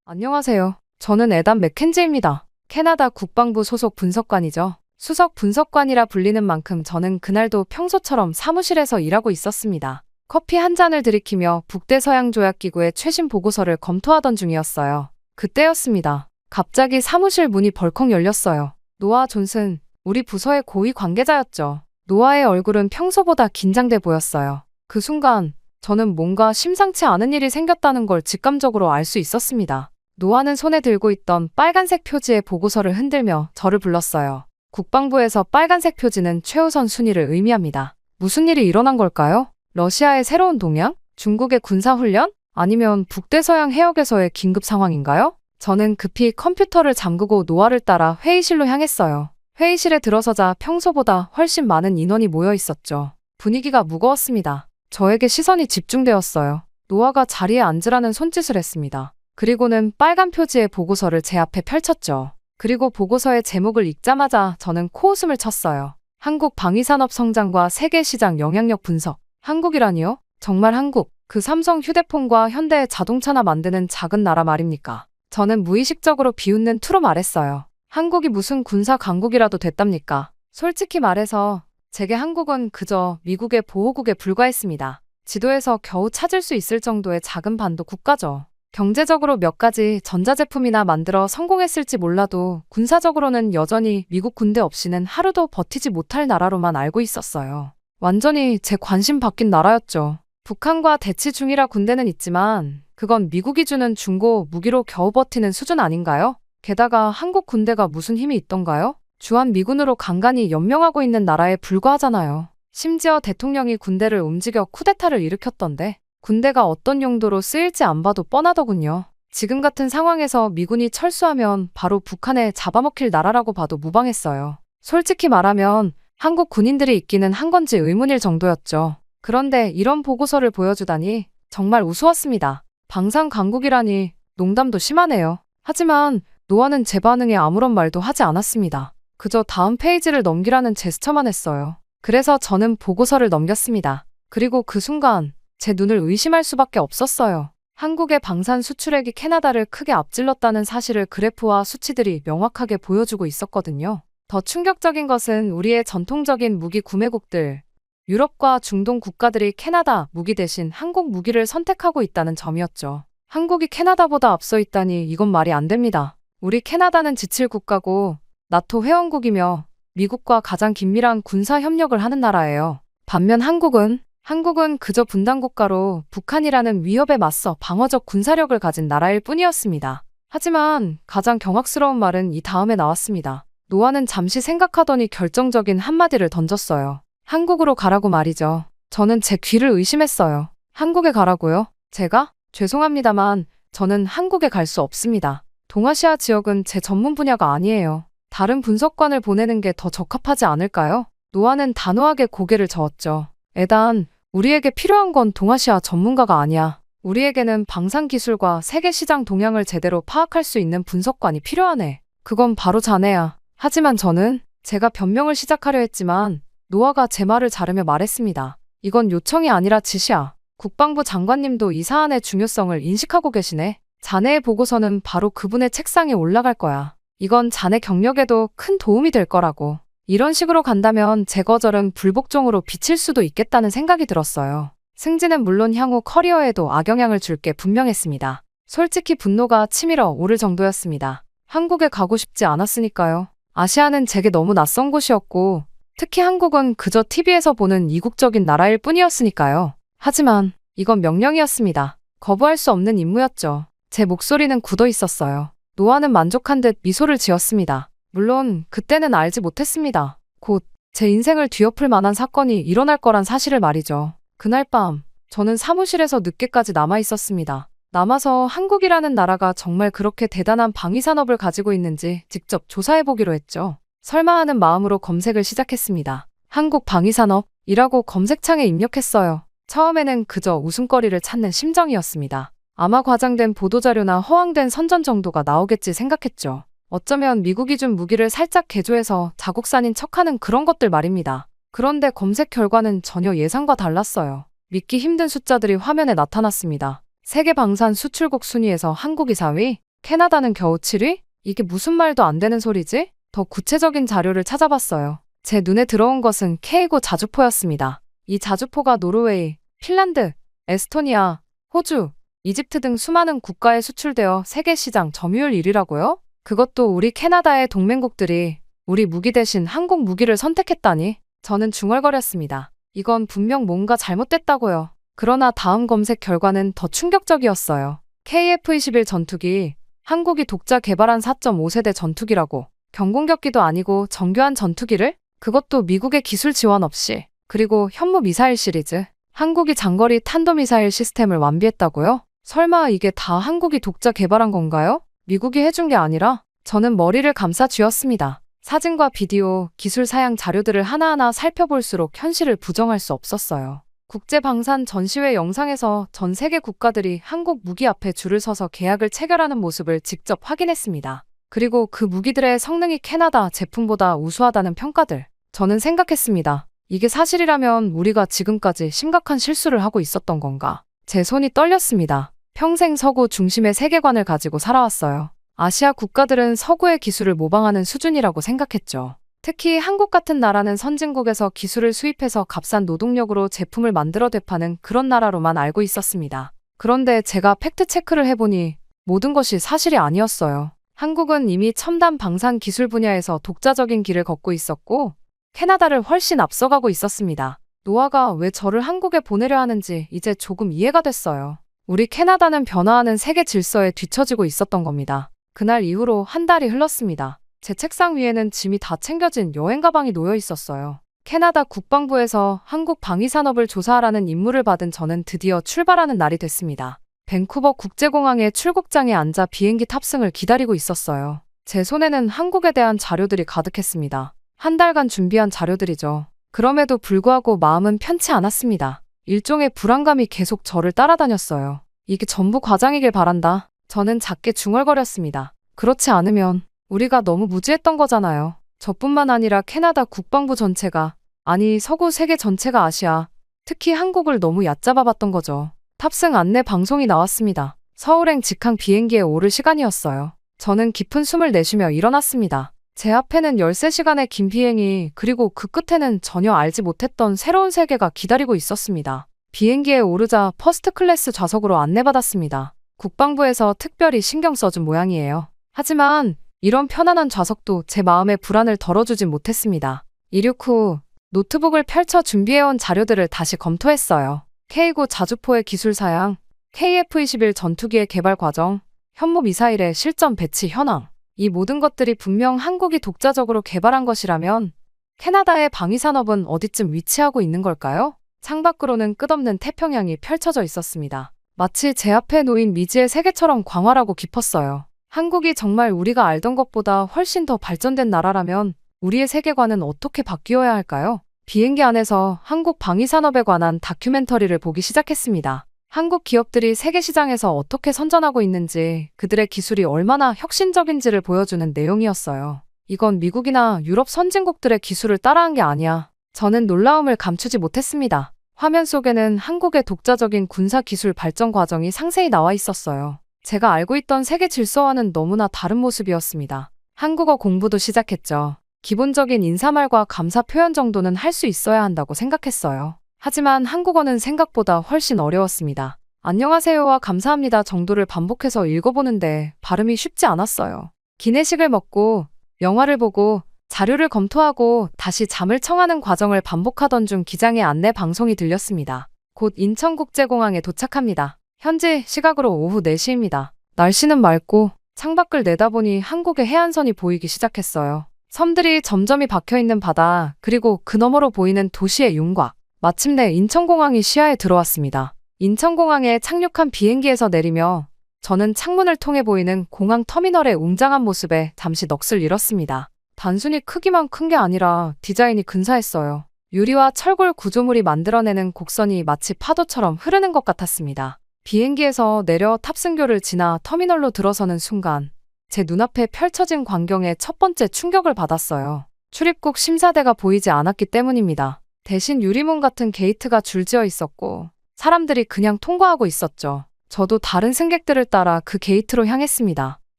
안녕하세요. 저는 에단 맥켄지입니다. 캐나다 국방부 소속 분석관이죠. 수석 분석관이라 불리는 만큼 저는 그날도 평소처럼 사무실에서 일하고 있었습니다. 커피 한 잔을 들이키며 북대서양조약기구의 최신 보고서를 검토하던 중이었어요. 그때였습니다. 갑자기 사무실 문이 벌컥 열렸어요. 노아 존슨, 우리 부서의 고위 관계자였죠. 노아의 얼굴은 평소보다 긴장돼 보였어요. 그 순간 저는 뭔가 심상치 않은 일이 생겼다는 걸 직감적으로 알 수 있었습니다. 노아는 손에 들고 있던 빨간색 표지의 보고서를 흔들며 저를 불렀어요. 국방부에서 빨간색 표지는 최우선 순위를 의미합니다. 무슨 일이 일어난 걸까요? 러시아의 새로운 동향? 중국의 군사훈련? 아니면 북대서양 해역에서의 긴급 상황인가요? 저는 급히 컴퓨터를 잠그고 노아를 따라 회의실로 향했어요. 회의실에 들어서자 평소보다 훨씬 많은 인원이 모여 있었죠. 분위기가 무거웠습니다. 저에게 시선이 집중되었어요. 노아가 자리에 앉으라는 손짓을 했습니다. 그리고는 빨간 표지의 보고서를 제 앞에 펼쳤죠. 그리고 보고서의 제목을 읽자마자 저는 코웃음을 쳤어요. 한국 방위산업 성장과 세계 시장 영향력 분석. 한국이라니요? 정말 한국? 그 삼성 휴대폰과 현대 자동차나 만드는 작은 나라 말입니까? 저는 무의식적으로 비웃는 투로 말했어요. 한국이 무슨 군사 강국이라도 됐답니까? 솔직히 말해서 제게 한국은 그저 미국의 보호국에 불과했습니다. 지도에서 겨우 찾을 수 있을 정도의 작은 반도 국가죠. 경제적으로 몇 가지 전자제품이나 만들어 성공했을지 몰라도 군사적으로는 여전히 미국 군대 없이는 하루도 버티지 못할 나라로만 알고 있었어요. 완전히 제 관심 바뀐 나라였죠. 북한과 대치 중이라 군대는 있지만 그건 미국이 주는 중고 무기로 겨우 버티는 수준 아닌가요? 게다가 한국 군대가 무슨 힘이 있던가요? 주한미군으로 간간히 연명하고 있는 나라에 불과하잖아요. 심지어 대통령이 군대를 움직여 쿠데타를 일으켰던데 군대가 어떤 용도로 쓰일지 안 봐도 뻔하더군요. 지금 같은 상황에서 미군이 철수하면 바로 북한에 잡아먹힐 나라라고 봐도 무방했어요. 솔직히 말하면 한국 군인들이 있기는 한 건지 의문일 정도였죠. 그런데 이런 보고서를 보여주다니 정말 우스웠습니다. 방산 강국이라니 농담도 심하네요. 하지만 노아는 제 반응에 아무런 말도 하지 않았습니다. 그저 다음 페이지를 넘기라는 제스처만 했어요. 그래서 저는 보고서를 넘겼습니다. 그리고 그 순간 제 눈을 의심할 수밖에 없었어요. 한국의 방산 수출액이 캐나다를 크게 앞질렀다는 사실을 그래프와 수치들이 명확하게 보여주고 있었거든요. 더 충격적인 것은 우리의 전통적인 무기 구매국들, 유럽과 중동 국가들이 캐나다 무기 대신 한국 무기를 선택하고 있다는 점이었죠. 한국이 캐나다보다 앞서 있다니 이건 말이 안 됩니다. 우리 캐나다는 지칠 국가고 나토 회원국이며 미국과 가장 긴밀한 군사 협력을 하는 나라예요. 반면 한국은 그저 분단국가로 북한이라는 위협에 맞서 방어적 군사력을 가진 나라일 뿐이었습니다. 하지만 가장 경악스러운 말은 이 다음에 나왔습니다. 노아는 잠시 생각하더니 결정적인 한마디를 던졌어요. 한국으로 가라고 말이죠. 저는 제 귀를 의심했어요. 한국에 가라고요? 제가? 죄송합니다만 저는 한국에 갈 수 없습니다. 동아시아 지역은 제 전문 분야가 아니에요. 다른 분석관을 보내는 게 더 적합하지 않을까요? 노아는 단호하게 고개를 저었죠. 에단, 우리에게 필요한 건 동아시아 전문가가 아니야. 우리에게는 방산 기술과 세계 시장 동향을 제대로 파악할 수 있는 분석관이 필요하네. 그건 바로 자네야. 하지만 저는 제가 변명을 시작하려 했지만 노아가 제 말을 자르며 말했습니다. 이건 요청이 아니라 지시야. 국방부 장관님도 이 사안의 중요성을 인식하고 계시네. 자네의 보고서는 바로 그분의 책상에 올라갈 거야. 이건 자네 경력에도 큰 도움이 될 거라고. 이런 식으로 간다면 제 거절은 불복종으로 비칠 수도 있겠다는 생각이 들었어요. 승진은 물론 향후 커리어에도 악영향을 줄 게 분명했습니다. 솔직히 분노가 치밀어 오를 정도였습니다. 한국에 가고 싶지 않았으니까요. 아시아는 제게 너무 낯선 곳이었고 특히 한국은 그저 TV에서 보는 이국적인 나라일 뿐이었으니까요. 하지만 이건 명령이었습니다. 거부할 수 없는 임무였죠. 제 목소리는 굳어 있었어요. 노아는 만족한 듯 미소를 지었습니다. 물론 그때는 알지 못했습니다. 곧 제 인생을 뒤엎을 만한 사건이 일어날 거란 사실을 말이죠. 그날 밤, 저는 사무실에서 늦게까지 남아 있었습니다. 남아서 한국이라는 나라가 정말 그렇게 대단한 방위산업을 가지고 있는지 직접 조사해보기로 했죠. 설마 하는 마음으로 검색을 시작했습니다. 한국 방위산업이라고 검색창에 입력했어요. 처음에는 그저 웃음거리를 찾는 심정이었습니다. 아마 과장된 보도자료나 허황된 선전 정도가 나오겠지 생각했죠. 어쩌면 미국이 준 무기를 살짝 개조해서 자국산인 척하는 그런 것들 말입니다. 그런데 검색 결과는 전혀 예상과 달랐어요. 믿기 힘든 숫자들이 화면에 나타났습니다. 세계 방산 수출국 순위에서 한국이 4위, 캐나다는 겨우 7위? 이게 무슨 말도 안 되는 소리지? 더 구체적인 자료를 찾아봤어요. 제 눈에 들어온 것은 K고 자주포였습니다. 이 자주포가 노르웨이, 핀란드, 에스토니아, 호주, 이집트 등 수많은 국가에 수출되어 세계 시장 점유율 1위라고요? 그것도 우리 캐나다의 동맹국들이 우리 무기 대신 한국 무기를 선택했다니 저는 중얼거렸습니다. 이건 분명 뭔가 잘못됐다고요. 그러나 다음 검색 결과는 더 충격적이었어요. KF-21 전투기, 한국이 독자 개발한 4.5세대 전투기라고. 경공격기도 아니고 정교한 전투기를? 그것도 미국의 기술 지원 없이. 그리고 현무 미사일 시리즈. 한국이 장거리 탄도미사일 시스템을 완비했다고요? 설마 이게 다 한국이 독자 개발한 건가요? 미국이 해준 게 아니라 저는 머리를 감싸 쥐었습니다. 사진과 비디오, 기술 사양 자료들을 하나하나 살펴볼수록 현실을 부정할 수 없었어요. 국제방산 전시회 영상에서 전 세계 국가들이 한국 무기 앞에 줄을 서서 계약을 체결하는 모습을 직접 확인했습니다. 그리고 그 무기들의 성능이 캐나다 제품보다 우수하다는 평가들. 저는 생각했습니다. 이게 사실이라면 우리가 지금까지 심각한 실수를 하고 있었던 건가? 제 손이 떨렸습니다. 평생 서구 중심의 세계관을 가지고 살아왔어요. 아시아 국가들은 서구의 기술을 모방하는 수준이라고 생각했죠. 특히 한국 같은 나라는 선진국에서 기술을 수입해서 값싼 노동력으로 제품을 만들어 되파는 그런 나라로만 알고 있었습니다. 그런데 제가 팩트체크를 해보니 모든 것이 사실이 아니었어요. 한국은 이미 첨단 방산 기술 분야에서 독자적인 길을 걷고 있었고 캐나다를 훨씬 앞서가고 있었습니다. 노아가 왜 저를 한국에 보내려 하는지 이제 조금 이해가 됐어요. 우리 캐나다는 변화하는 세계 질서에 뒤처지고 있었던 겁니다. 그날 이후로 한 달이 흘렀습니다. 제 책상 위에는 짐이 다 챙겨진 여행 가방이 놓여 있었어요. 캐나다 국방부에서 한국 방위산업을 조사하라는 임무를 받은 저는 드디어 출발하는 날이 됐습니다. 밴쿠버 국제공항의 출국장에 앉아 비행기 탑승을 기다리고 있었어요. 제 손에는 한국에 대한 자료들이 가득했습니다. 한 달간 준비한 자료들이죠. 그럼에도 불구하고 마음은 편치 않았습니다. 일종의 불안감이 계속 저를 따라다녔어요. 이게 전부 과장이길 바란다. 저는 작게 중얼거렸습니다. 그렇지 않으면 우리가 너무 무지했던 거잖아요. 저뿐만 아니라 캐나다 국방부 전체가, 아니 서구 세계 전체가 아시아, 특히 한국을 너무 얕잡아봤던 거죠. 탑승 안내 방송이 나왔습니다. 서울행 직항 비행기에 오를 시간이었어요. 저는 깊은 숨을 내쉬며 일어났습니다. 제 앞에는 13시간의 긴 비행이, 그리고 그 끝에는 전혀 알지 못했던 새로운 세계가 기다리고 있었습니다. 비행기에 오르자 퍼스트 클래스 좌석으로 안내받았습니다. 국방부에서 특별히 신경 써준 모양이에요. 하지만 이런 편안한 좌석도 제 마음의 불안을 덜어주진 못했습니다. 이륙 후 노트북을 펼쳐 준비해온 자료들을 다시 검토했어요. K고 자주포의 기술 사양, KF-21 전투기의 개발 과정, 현무 미사일의 실전 배치 현황. 이 모든 것들이 분명 한국이 독자적으로 개발한 것이라면 캐나다의 방위산업은 어디쯤 위치하고 있는 걸까요? 창밖으로는 끝없는 태평양이 펼쳐져 있었습니다. 마치 제 앞에 놓인 미지의 세계처럼 광활하고 깊었어요. 한국이 정말 우리가 알던 것보다 훨씬 더 발전된 나라라면 우리의 세계관은 어떻게 바뀌어야 할까요? 비행기 안에서 한국 방위산업에 관한 다큐멘터리를 보기 시작했습니다. 한국 기업들이 세계 시장에서 어떻게 선전하고 있는지, 그들의 기술이 얼마나 혁신적인지를 보여주는 내용이었어요. 이건 미국이나 유럽 선진국들의 기술을 따라한 게 아니야. 저는 놀라움을 감추지 못했습니다. 화면 속에는 한국의 독자적인 군사기술 발전 과정이 상세히 나와 있었어요. 제가 알고 있던 세계 질서와는 너무나 다른 모습이었습니다. 한국어 공부도 시작했죠. 기본적인 인사말과 감사 표현 정도는 할 수 있어야 한다고 생각했어요. 하지만 한국어는 생각보다 훨씬 어려웠습니다. 안녕하세요와 감사합니다 정도를 반복해서 읽어보는데 발음이 쉽지 않았어요. 기내식을 먹고 영화를 보고 자료를 검토하고 다시 잠을 청하는 과정을 반복하던 중 기장의 안내 방송이 들렸습니다. 곧 인천국제공항에 도착합니다. 현지 시각으로 오후 4시입니다. 날씨는 맑고 창밖을 내다보니 한국의 해안선이 보이기 시작했어요. 섬들이 점점이 박혀있는 바다, 그리고 그 너머로 보이는 도시의 윤곽. 마침내 인천공항이 시야에 들어왔습니다. 인천공항에 착륙한 비행기에서 내리며 저는 창문을 통해 보이는 공항 터미널의 웅장한 모습에 잠시 넋을 잃었습니다. 단순히 크기만 큰 게 아니라 디자인이 근사했어요. 유리와 철골 구조물이 만들어내는 곡선이 마치 파도처럼 흐르는 것 같았습니다. 비행기에서 내려 탑승교를 지나 터미널로 들어서는 순간 제 눈앞에 펼쳐진 광경에 첫 번째 충격을 받았어요. 출입국 심사대가 보이지 않았기 때문입니다. 대신 유리문 같은 게이트가 줄지어 있었고 사람들이 그냥 통과하고 있었죠. 저도 다른 승객들을 따라 그 게이트로 향했습니다.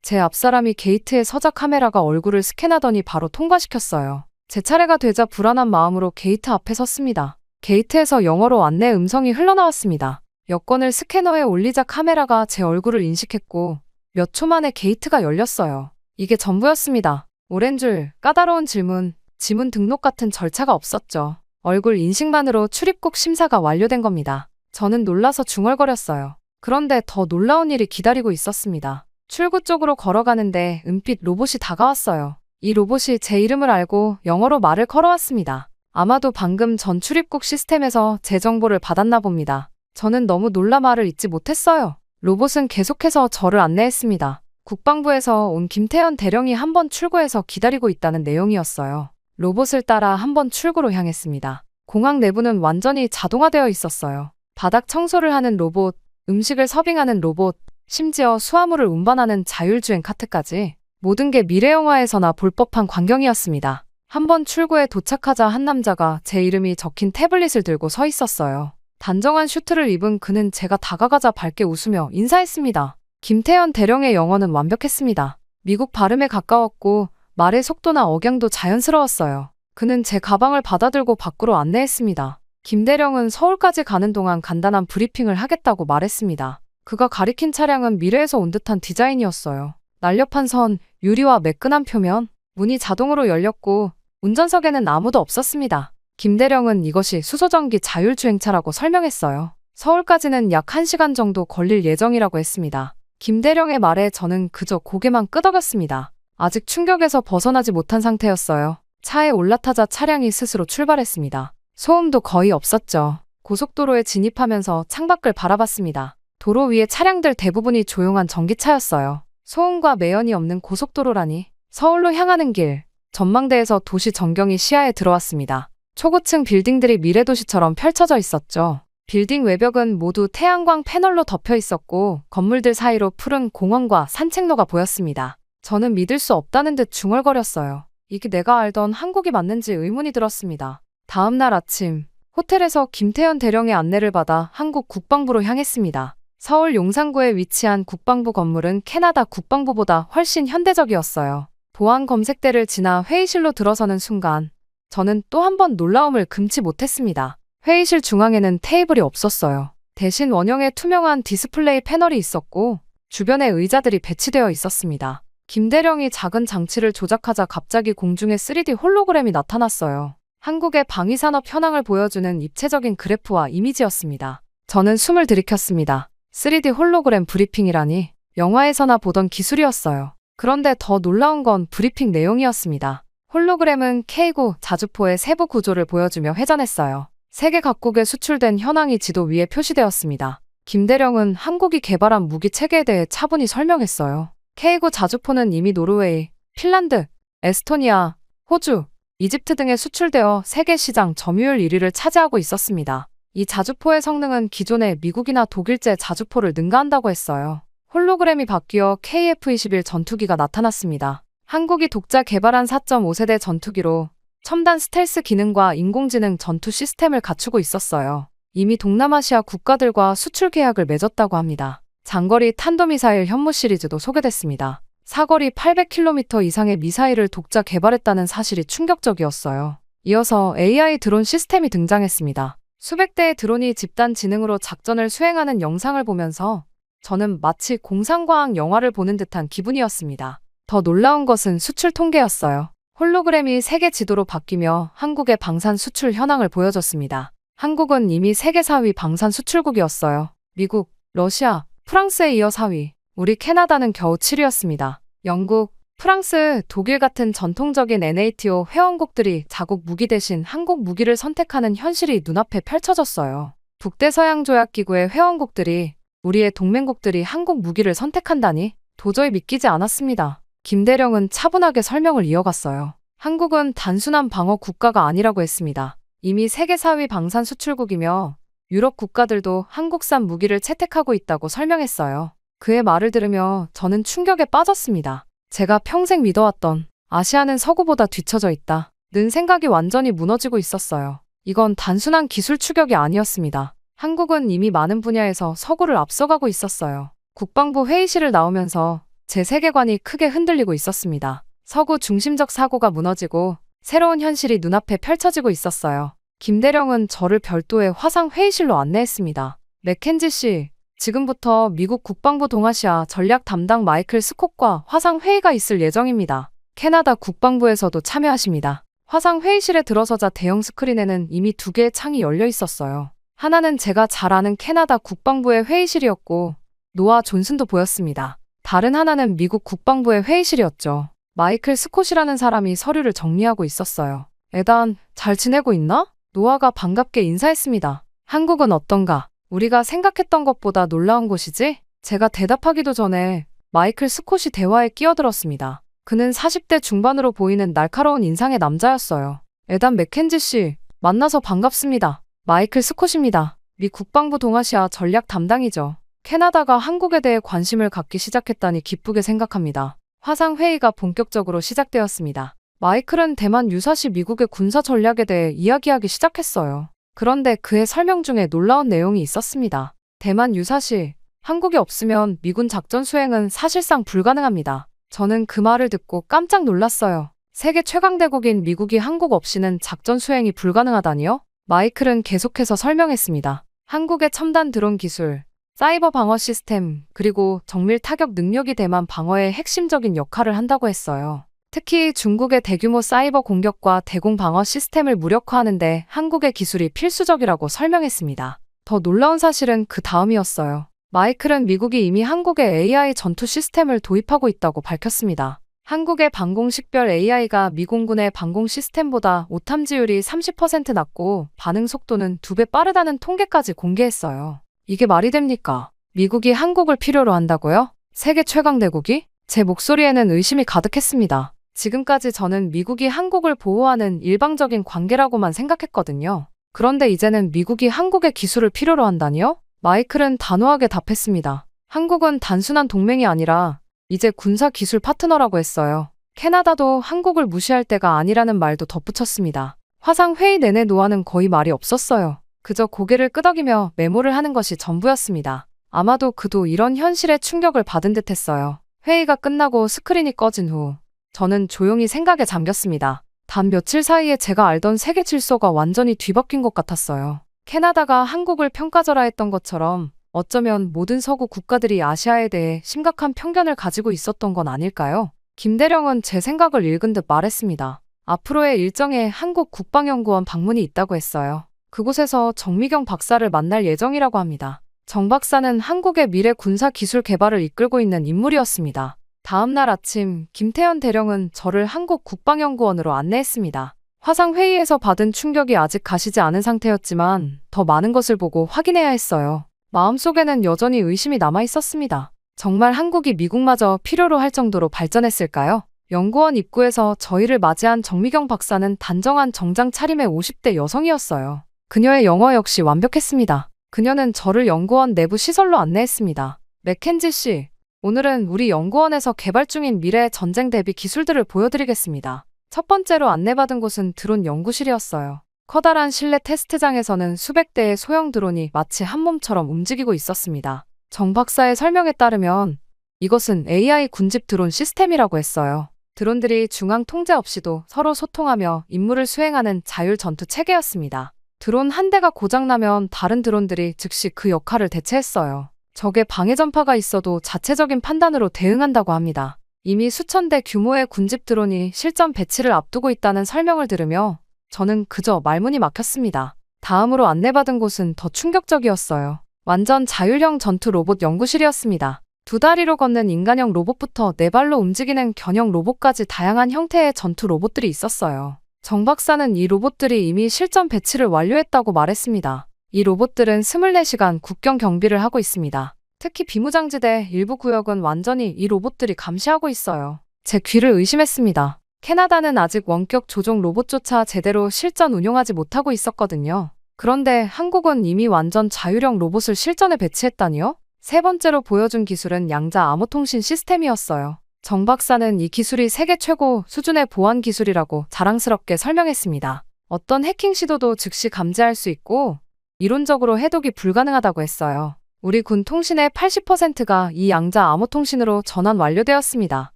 제 앞사람이 게이트에 서자 카메라가 얼굴을 스캔하더니 바로 통과시켰어요. 제 차례가 되자 불안한 마음으로 게이트 앞에 섰습니다. 게이트에서 영어로 안내 음성이 흘러나왔습니다. 여권을 스캐너에 올리자 카메라가 제 얼굴을 인식했고 몇 초 만에 게이트가 열렸어요. 이게 전부였습니다. 오랜 줄, 까다로운 질문, 지문 등록 같은 절차가 없었죠. 얼굴 인식만으로 출입국 심사가 완료된 겁니다. 저는 놀라서 중얼거렸어요. 그런데 더 놀라운 일이 기다리고 있었습니다. 출구 쪽으로 걸어가는데 은빛 로봇이 다가왔어요. 이 로봇이 제 이름을 알고 영어로 말을 걸어왔습니다. 아마도 방금 전 출입국 시스템에서 제 정보를 받았나 봅니다. 저는 너무 놀라 말을 잇지 못했어요. 로봇은 계속해서 저를 안내했습니다. 국방부에서 온 김태현 대령이 한 번 출구에서 기다리고 있다는 내용이었어요. 로봇을 따라 한 번 출구로 향했습니다. 공항 내부는 완전히 자동화되어 있었어요. 바닥 청소를 하는 로봇, 음식을 서빙하는 로봇, 심지어 수화물을 운반하는 자율주행 카트까지 모든 게 미래 영화에서나 볼 법한 광경이었습니다. 한 번 출구에 도착하자 한 남자가 제 이름이 적힌 태블릿을 들고 서 있었어요. 단정한 슈트를 입은 그는 제가 다가가자 밝게 웃으며 인사했습니다. 김태현 대령의 영어는 완벽했습니다. 미국 발음에 가까웠고 말의 속도나 억양도 자연스러웠어요. 그는 제 가방을 받아들고 밖으로 안내했습니다. 김 대령은 서울까지 가는 동안 간단한 브리핑을 하겠다고 말했습니다. 그가 가리킨 차량은 미래에서 온 듯한 디자인이었어요. 날렵한 선, 유리와 매끈한 표면, 문이 자동으로 열렸고 운전석에는 아무도 없었습니다. 김 대령은 이것이 수소전기 자율주행차라고 설명했어요. 서울까지는 약 1시간 정도 걸릴 예정이라고 했습니다. 김 대령의 말에 저는 그저 고개만 끄덕였습니다. 아직 충격에서 벗어나지 못한 상태였어요. 차에 올라타자 차량이 스스로 출발했습니다. 소음도 거의 없었죠. 고속도로에 진입하면서 창밖을 바라봤습니다. 도로 위의 차량들 대부분이 조용한 전기차였어요. 소음과 매연이 없는 고속도로라니. 서울로 향하는 길, 전망대에서 도시 전경이 시야에 들어왔습니다. 초고층 빌딩들이 미래도시처럼 펼쳐져 있었죠. 빌딩 외벽은 모두 태양광 패널로 덮여 있었고 건물들 사이로 푸른 공원과 산책로가 보였습니다. 저는 믿을 수 없다는 듯 중얼거렸어요. 이게 내가 알던 한국이 맞는지 의문이 들었습니다. 다음 날 아침, 호텔에서 김태현 대령의 안내를 받아 한국 국방부로 향했습니다. 서울 용산구에 위치한 국방부 건물은 캐나다 국방부보다 훨씬 현대적이었어요. 보안 검색대를 지나 회의실로 들어서는 순간 저는 또 한 번 놀라움을 금치 못했습니다. 회의실 중앙에는 테이블이 없었어요. 대신 원형의 투명한 디스플레이 패널이 있었고 주변에 의자들이 배치되어 있었습니다. 김 대령이 작은 장치를 조작하자 갑자기 공중에 3D 홀로그램이 나타났어요. 한국의 방위산업 현황을 보여주는 입체적인 그래프와 이미지였습니다. 저는 숨을 들이켰습니다. 3D 홀로그램 브리핑이라니 영화에서나 보던 기술이었어요. 그런데 더 놀라운 건 브리핑 내용이었습니다. 홀로그램은 K9 자주포의 세부 구조를 보여주며 회전했어요. 세계 각국에 수출된 현황이 지도 위에 표시되었습니다. 김 대령은 한국이 개발한 무기 체계에 대해 차분히 설명했어요. K9 자주포는 이미 노르웨이, 핀란드, 에스토니아, 호주, 이집트 등에 수출되어 세계 시장 점유율 1위를 차지하고 있었습니다. 이 자주포의 성능은 기존의 미국이나 독일제 자주포를 능가한다고 했어요. 홀로그램이 바뀌어 KF-21 전투기가 나타났습니다. 한국이 독자 개발한 4.5세대 전투기로 첨단 스텔스 기능과 인공지능 전투 시스템을 갖추고 있었어요. 이미 동남아시아 국가들과 수출 계약을 맺었다고 합니다. 장거리 탄도미사일 현무 시리즈도 소개됐습니다. 사거리 800km 이상의 미사일을 독자 개발했다는 사실이 충격적이었어요. 이어서 AI 드론 시스템이 등장했습니다. 수백 대의 드론이 집단 지능으로 작전을 수행하는 영상을 보면서 저는 마치 공상과학 영화를 보는 듯한 기분이었습니다. 더 놀라운 것은 수출 통계였어요. 홀로그램이 세계 지도로 바뀌며 한국의 방산 수출 현황을 보여줬습니다. 한국은 이미 세계 4위 방산 수출국이었어요. 미국, 러시아, 프랑스에 이어 4위, 우리 캐나다는 겨우 7위였습니다. 영국, 프랑스, 독일 같은 전통적인 NATO 회원국들이 자국 무기 대신 한국 무기를 선택하는 현실이 눈앞에 펼쳐졌어요. 북대서양조약기구의 회원국들이, 우리의 동맹국들이 한국 무기를 선택한다니 도저히 믿기지 않았습니다. 김대령은 차분하게 설명을 이어갔어요. 한국은 단순한 방어 국가가 아니라고 했습니다. 이미 세계 4위 방산 수출국이며 유럽 국가들도 한국산 무기를 채택하고 있다고 설명했어요. 그의 말을 들으며 저는 충격에 빠졌습니다. 제가 평생 믿어왔던 아시아는 서구보다 뒤처져 있다 는 생각이 완전히 무너지고 있었어요. 이건 단순한 기술 추격이 아니었습니다. 한국은 이미 많은 분야에서 서구를 앞서가고 있었어요. 국방부 회의실을 나오면서 제 세계관이 크게 흔들리고 있었습니다. 서구 중심적 사고가 무너지고 새로운 현실이 눈앞에 펼쳐지고 있었어요. 김대령은 저를 별도의 화상 회의실로 안내했습니다. 맥켄지 씨, 지금부터 미국 국방부 동아시아 전략 담당 마이클 스콧과 화상 회의가 있을 예정입니다. 캐나다 국방부에서도 참여하십니다. 화상 회의실에 들어서자 대형 스크린에는 이미 2개의 창이 열려 있었어요. 하나는 제가 잘 아는 캐나다 국방부의 회의실이었고 노아 존슨도 보였습니다. 다른 하나는 미국 국방부의 회의실이었죠. 마이클 스콧이라는 사람이 서류를 정리하고 있었어요. 에단, 잘 지내고 있나? 노아가 반갑게 인사했습니다. 한국은 어떤가? 우리가 생각했던 것보다 놀라운 곳이지? 제가 대답하기도 전에 마이클 스콧이 대화에 끼어들었습니다. 그는 40대 중반으로 보이는 날카로운 인상의 남자였어요. 에단 맥켄지 씨, 만나서 반갑습니다. 마이클 스콧입니다. 미 국방부 동아시아 전략 담당이죠. 캐나다가 한국에 대해 관심을 갖기 시작했다니 기쁘게 생각합니다. 화상 회의가 본격적으로 시작되었습니다. 마이클은 대만 유사시 미국의 군사 전략에 대해 이야기하기 시작했어요. 그런데 그의 설명 중에 놀라운 내용이 있었습니다. 대만 유사시, 한국이 없으면 미군 작전 수행은 사실상 불가능합니다. 저는 그 말을 듣고 깜짝 놀랐어요. 세계 최강대국인 미국이 한국 없이는 작전 수행이 불가능하다니요? 마이클은 계속해서 설명했습니다. 한국의 첨단 드론 기술, 사이버 방어 시스템, 그리고 정밀 타격 능력이 대만 방어에 핵심적인 역할을 한다고 했어요. 특히 중국의 대규모 사이버 공격과 대공 방어 시스템을 무력화하는 데 한국의 기술이 필수적이라고 설명했습니다. 더 놀라운 사실은 그 다음이었어요. 마이클은 미국이 이미 한국에 AI 전투 시스템을 도입하고 있다고 밝혔습니다. 한국의 방공식별 AI가 미 공군의 방공 시스템보다 오탐지율이 30% 낮고 반응 속도는 2배 빠르다는 통계까지 공개했어요. 이게 말이 됩니까? 미국이 한국을 필요로 한다고요? 세계 최강대국이? 제 목소리에는 의심이 가득했습니다. 지금까지 저는 미국이 한국을 보호하는 일방적인 관계라고만 생각했거든요. 그런데 이제는 미국이 한국의 기술을 필요로 한다니요? 마이클은 단호하게 답했습니다. 한국은 단순한 동맹이 아니라 이제 군사기술 파트너라고 했어요. 캐나다도 한국을 무시할 때가 아니라는 말도 덧붙였습니다. 화상 회의 내내 노아는 거의 말이 없었어요. 그저 고개를 끄덕이며 메모를 하는 것이 전부였습니다. 아마도 그도 이런 현실에 충격을 받은 듯했어요. 회의가 끝나고 스크린이 꺼진 후 저는 조용히 생각에 잠겼습니다. 단 며칠 사이에 제가 알던 세계 질서가 완전히 뒤바뀐 것 같았어요. 캐나다가 한국을 평가절하했던 것처럼 어쩌면 모든 서구 국가들이 아시아에 대해 심각한 편견을 가지고 있었던 건 아닐까요? 김대령은 제 생각을 읽은 듯 말했습니다. 앞으로의 일정에 한국 국방연구원 방문이 있다고 했어요. 그곳에서 정미경 박사를 만날 예정이라고 합니다. 정 박사는 한국의 미래 군사 기술 개발을 이끌고 있는 인물이었습니다. 다음 날 아침 김태현 대령은 저를 한국 국방연구원으로 안내했습니다. 화상 회의에서 받은 충격이 아직 가시지 않은 상태였지만 더 많은 것을 보고 확인해야 했어요. 마음속에는 여전히 의심이 남아 있었습니다. 정말 한국이 미국마저 필요로 할 정도로 발전했을까요? 연구원 입구에서 저희를 맞이한 정미경 박사는 단정한 정장 차림의 50대 여성이었어요. 그녀의 영어 역시 완벽했습니다. 그녀는 저를 연구원 내부 시설로 안내했습니다. 맥켄지 씨, 오늘은 우리 연구원에서 개발 중인 미래 전쟁 대비 기술들을 보여드리겠습니다. 첫 번째로 안내받은 곳은 드론 연구실이었어요. 커다란 실내 테스트장에서는 수백 대의 소형 드론이 마치 한 몸처럼 움직이고 있었습니다. 정 박사의 설명에 따르면 이것은 AI 군집 드론 시스템이라고 했어요. 드론들이 중앙 통제 없이도 서로 소통하며 임무를 수행하는 자율 전투 체계였습니다. 드론 한 대가 고장나면 다른 드론들이 즉시 그 역할을 대체했어요. 적의 방해 전파가 있어도 자체적인 판단으로 대응한다고 합니다. 이미 수천 대 규모의 군집 드론이 실전 배치를 앞두고 있다는 설명을 들으며 저는 그저 말문이 막혔습니다. 다음으로 안내받은 곳은 더 충격적이었어요. 완전 자율형 전투 로봇 연구실이었습니다. 두 다리로 걷는 인간형 로봇부터 네 발로 움직이는 견형 로봇까지 다양한 형태의 전투 로봇들이 있었어요. 정 박사는 이 로봇들이 이미 실전 배치를 완료했다고 말했습니다. 이 로봇들은 24시간 국경 경비를 하고 있습니다. 특히 비무장지대 일부 구역은 완전히 이 로봇들이 감시하고 있어요. 제 귀를 의심했습니다. 캐나다는 아직 원격 조종 로봇조차 제대로 실전 운용하지 못하고 있었거든요. 그런데 한국은 이미 완전 자율형 로봇을 실전에 배치했다니요? 세 번째로 보여준 기술은 양자 암호통신 시스템이었어요. 정 박사는 이 기술이 세계 최고 수준의 보안 기술이라고 자랑스럽게 설명했습니다. 어떤 해킹 시도도 즉시 감지할 수 있고 이론적으로 해독이 불가능하다고 했어요. 우리 군 통신의 80%가 이 양자 암호통신으로 전환 완료되었습니다.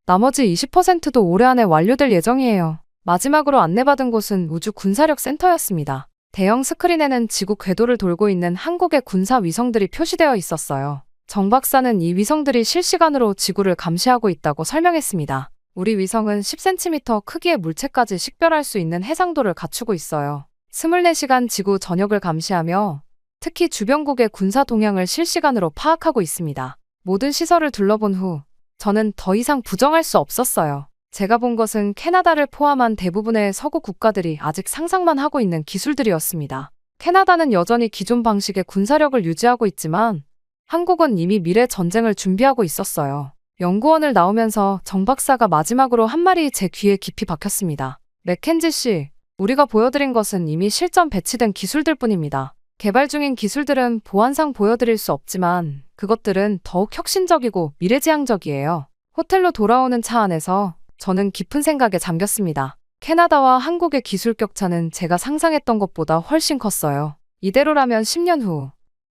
나머지 20%도 올해 안에 완료될 예정이에요. 마지막으로 안내받은 곳은 우주 군사력 센터였습니다. 대형 스크린에는 지구 궤도를 돌고 있는 한국의 군사 위성들이 표시되어 있었어요. 정 박사는 이 위성들이 실시간으로 지구를 감시하고 있다고 설명했습니다. 우리 위성은 10cm 크기의 물체까지 식별할 수 있는 해상도를 갖추고 있어요. 24시간 지구 전역을 감시하며 특히 주변국의 군사 동향을 실시간으로 파악하고 있습니다. 모든 시설을 둘러본 후 저는 더 이상 부정할 수 없었어요. 제가 본 것은 캐나다를 포함한 대부분의 서구 국가들이 아직 상상만 하고 있는 기술들이었습니다. 캐나다는 여전히 기존 방식의 군사력을 유지하고 있지만 한국은 이미 미래 전쟁을 준비하고 있었어요. 연구원을 나오면서 정 박사가 마지막으로 한 말이 제 귀에 깊이 박혔습니다. 맥켄지 씨, 우리가 보여드린 것은 이미 실전 배치된 기술들 뿐입니다. 개발 중인 기술들은 보안상 보여드릴 수 없지만 그것들은 더욱 혁신적이고 미래지향적이에요. 호텔로 돌아오는 차 안에서 저는 깊은 생각에 잠겼습니다. 캐나다와 한국의 기술 격차는 제가 상상했던 것보다 훨씬 컸어요. 이대로라면 10년 후,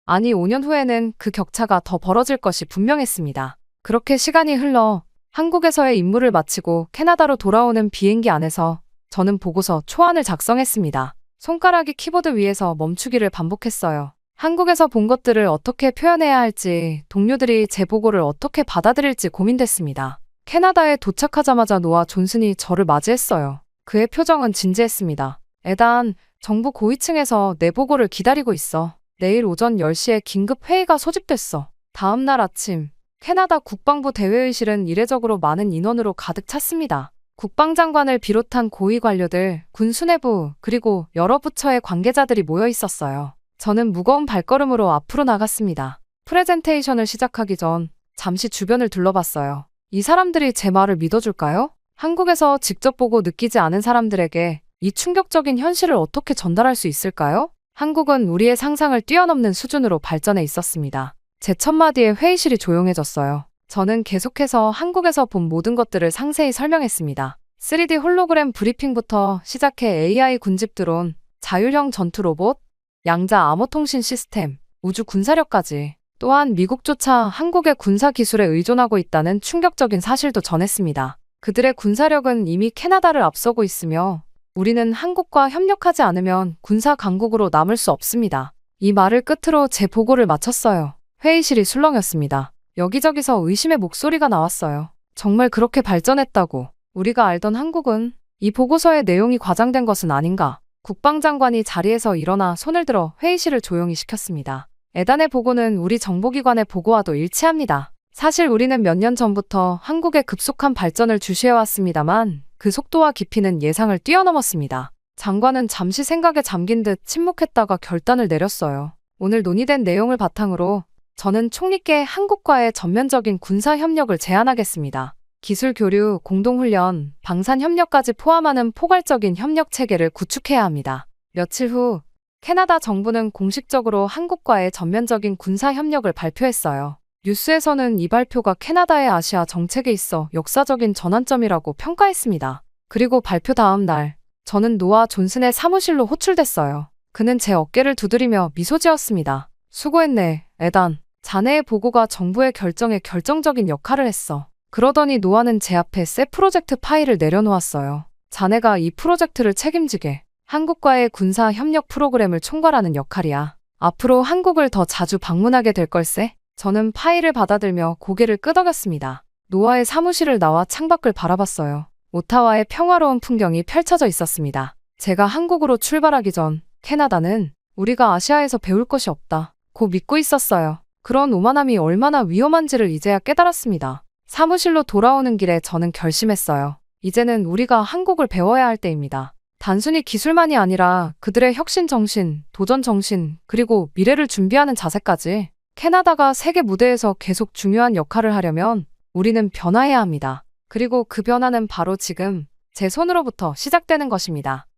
아니 5년 후에는 그 격차가 더 벌어질 것이 분명했습니다. 그렇게 시간이 흘러 한국에서의 임무를 마치고 캐나다로 돌아오는 비행기 안에서 저는 보고서 초안을 작성했습니다. 손가락이 키보드 위에서 멈추기를 반복했어요. 한국에서 본 것들을 어떻게 표현해야 할지, 동료들이 제 보고를 어떻게 받아들일지 고민됐습니다. 캐나다에 도착하자마자 노아 존슨이 저를 맞이했어요. 그의 표정은 진지했습니다. 에단, 정부 고위층에서 내 보고를 기다리고 있어. 내일 오전 10시에 긴급 회의가 소집됐어. 다음 날 아침, 캐나다 국방부 대회의실은 이례적으로 많은 인원으로 가득 찼습니다. 국방장관을 비롯한 고위 관료들, 군 수뇌부, 그리고 여러 부처의 관계자들이 모여 있었어요. 저는 무거운 발걸음으로 앞으로 나갔습니다. 프레젠테이션을 시작하기 전 잠시 주변을 둘러봤어요. 이 사람들이 제 말을 믿어줄까요? 한국에서 직접 보고 느끼지 않은 사람들에게 이 충격적인 현실을 어떻게 전달할 수 있을까요? 한국은 우리의 상상을 뛰어넘는 수준으로 발전해 있었습니다. 제 첫 마디에 회의실이 조용해졌어요. 저는 계속해서 한국에서 본 모든 것들을 상세히 설명했습니다. 3D 홀로그램 브리핑부터 시작해 AI 군집 드론, 자율형 전투 로봇, 양자 암호통신 시스템, 우주 군사력까지. 또한 미국조차 한국의 군사 기술에 의존하고 있다는 충격적인 사실도 전했습니다. 그들의 군사력은 이미 캐나다를 앞서고 있으며 우리는 한국과 협력하지 않으면 군사 강국으로 남을 수 없습니다. 이 말을 끝으로 제 보고를 마쳤어요. 회의실이 술렁였습니다. 여기저기서 의심의 목소리가 나왔어요. 정말 그렇게 발전했다고 우리가 알던 한국은 이 보고서의 내용이 과장된 것은 아닌가. 국방장관이 자리에서 일어나 손을 들어 회의실을 조용히 시켰습니다. 에단의 보고는 우리 정보기관의 보고와도 일치합니다. 사실 우리는 몇 년 전부터 한국의 급속한 발전을 주시해왔습니다만 그 속도와 깊이는 예상을 뛰어넘었습니다. 장관은 잠시 생각에 잠긴 듯 침묵했다가 결단을 내렸어요. 오늘 논의된 내용을 바탕으로 저는 총리께 한국과의 전면적인 군사 협력을 제안하겠습니다. 기술 교류, 공동훈련, 방산 협력까지 포함하는 포괄적인 협력 체계를 구축해야 합니다. 며칠 후 캐나다 정부는 공식적으로 한국과의 전면적인 군사 협력을 발표했어요. 뉴스에서는 이 발표가 캐나다의 아시아 정책에 있어 역사적인 전환점이라고 평가했습니다. 그리고 발표 다음 날, 저는 노아 존슨의 사무실로 호출됐어요. 그는 제 어깨를 두드리며 미소 지었습니다. 수고했네, 에단. 자네의 보고가 정부의 결정에 결정적인 역할을 했어. 그러더니 노아는 제 앞에 새 프로젝트 파일을 내려놓았어요. 자네가 이 프로젝트를 책임지게 한국과의 군사 협력 프로그램을 총괄하는 역할이야. 앞으로 한국을 더 자주 방문하게 될 걸세. 저는 파일을 받아들며 고개를 끄덕였습니다. 노아의 사무실을 나와 창밖을 바라봤어요. 오타와의 평화로운 풍경이 펼쳐져 있었습니다. 제가 한국으로 출발하기 전 캐나다는 우리가 아시아에서 배울 것이 없다 고 믿고 있었어요. 그런 오만함이 얼마나 위험한지를 이제야 깨달았습니다. 사무실로 돌아오는 길에 저는 결심했어요. 이제는 우리가 한국을 배워야 할 때입니다. 단순히 기술만이 아니라 그들의 혁신 정신, 도전 정신, 그리고 미래를 준비하는 자세까지. 캐나다가 세계 무대에서 계속 중요한 역할을 하려면 우리는 변화해야 합니다. 그리고 그 변화는 바로 지금 제 손으로부터 시작되는 것입니다.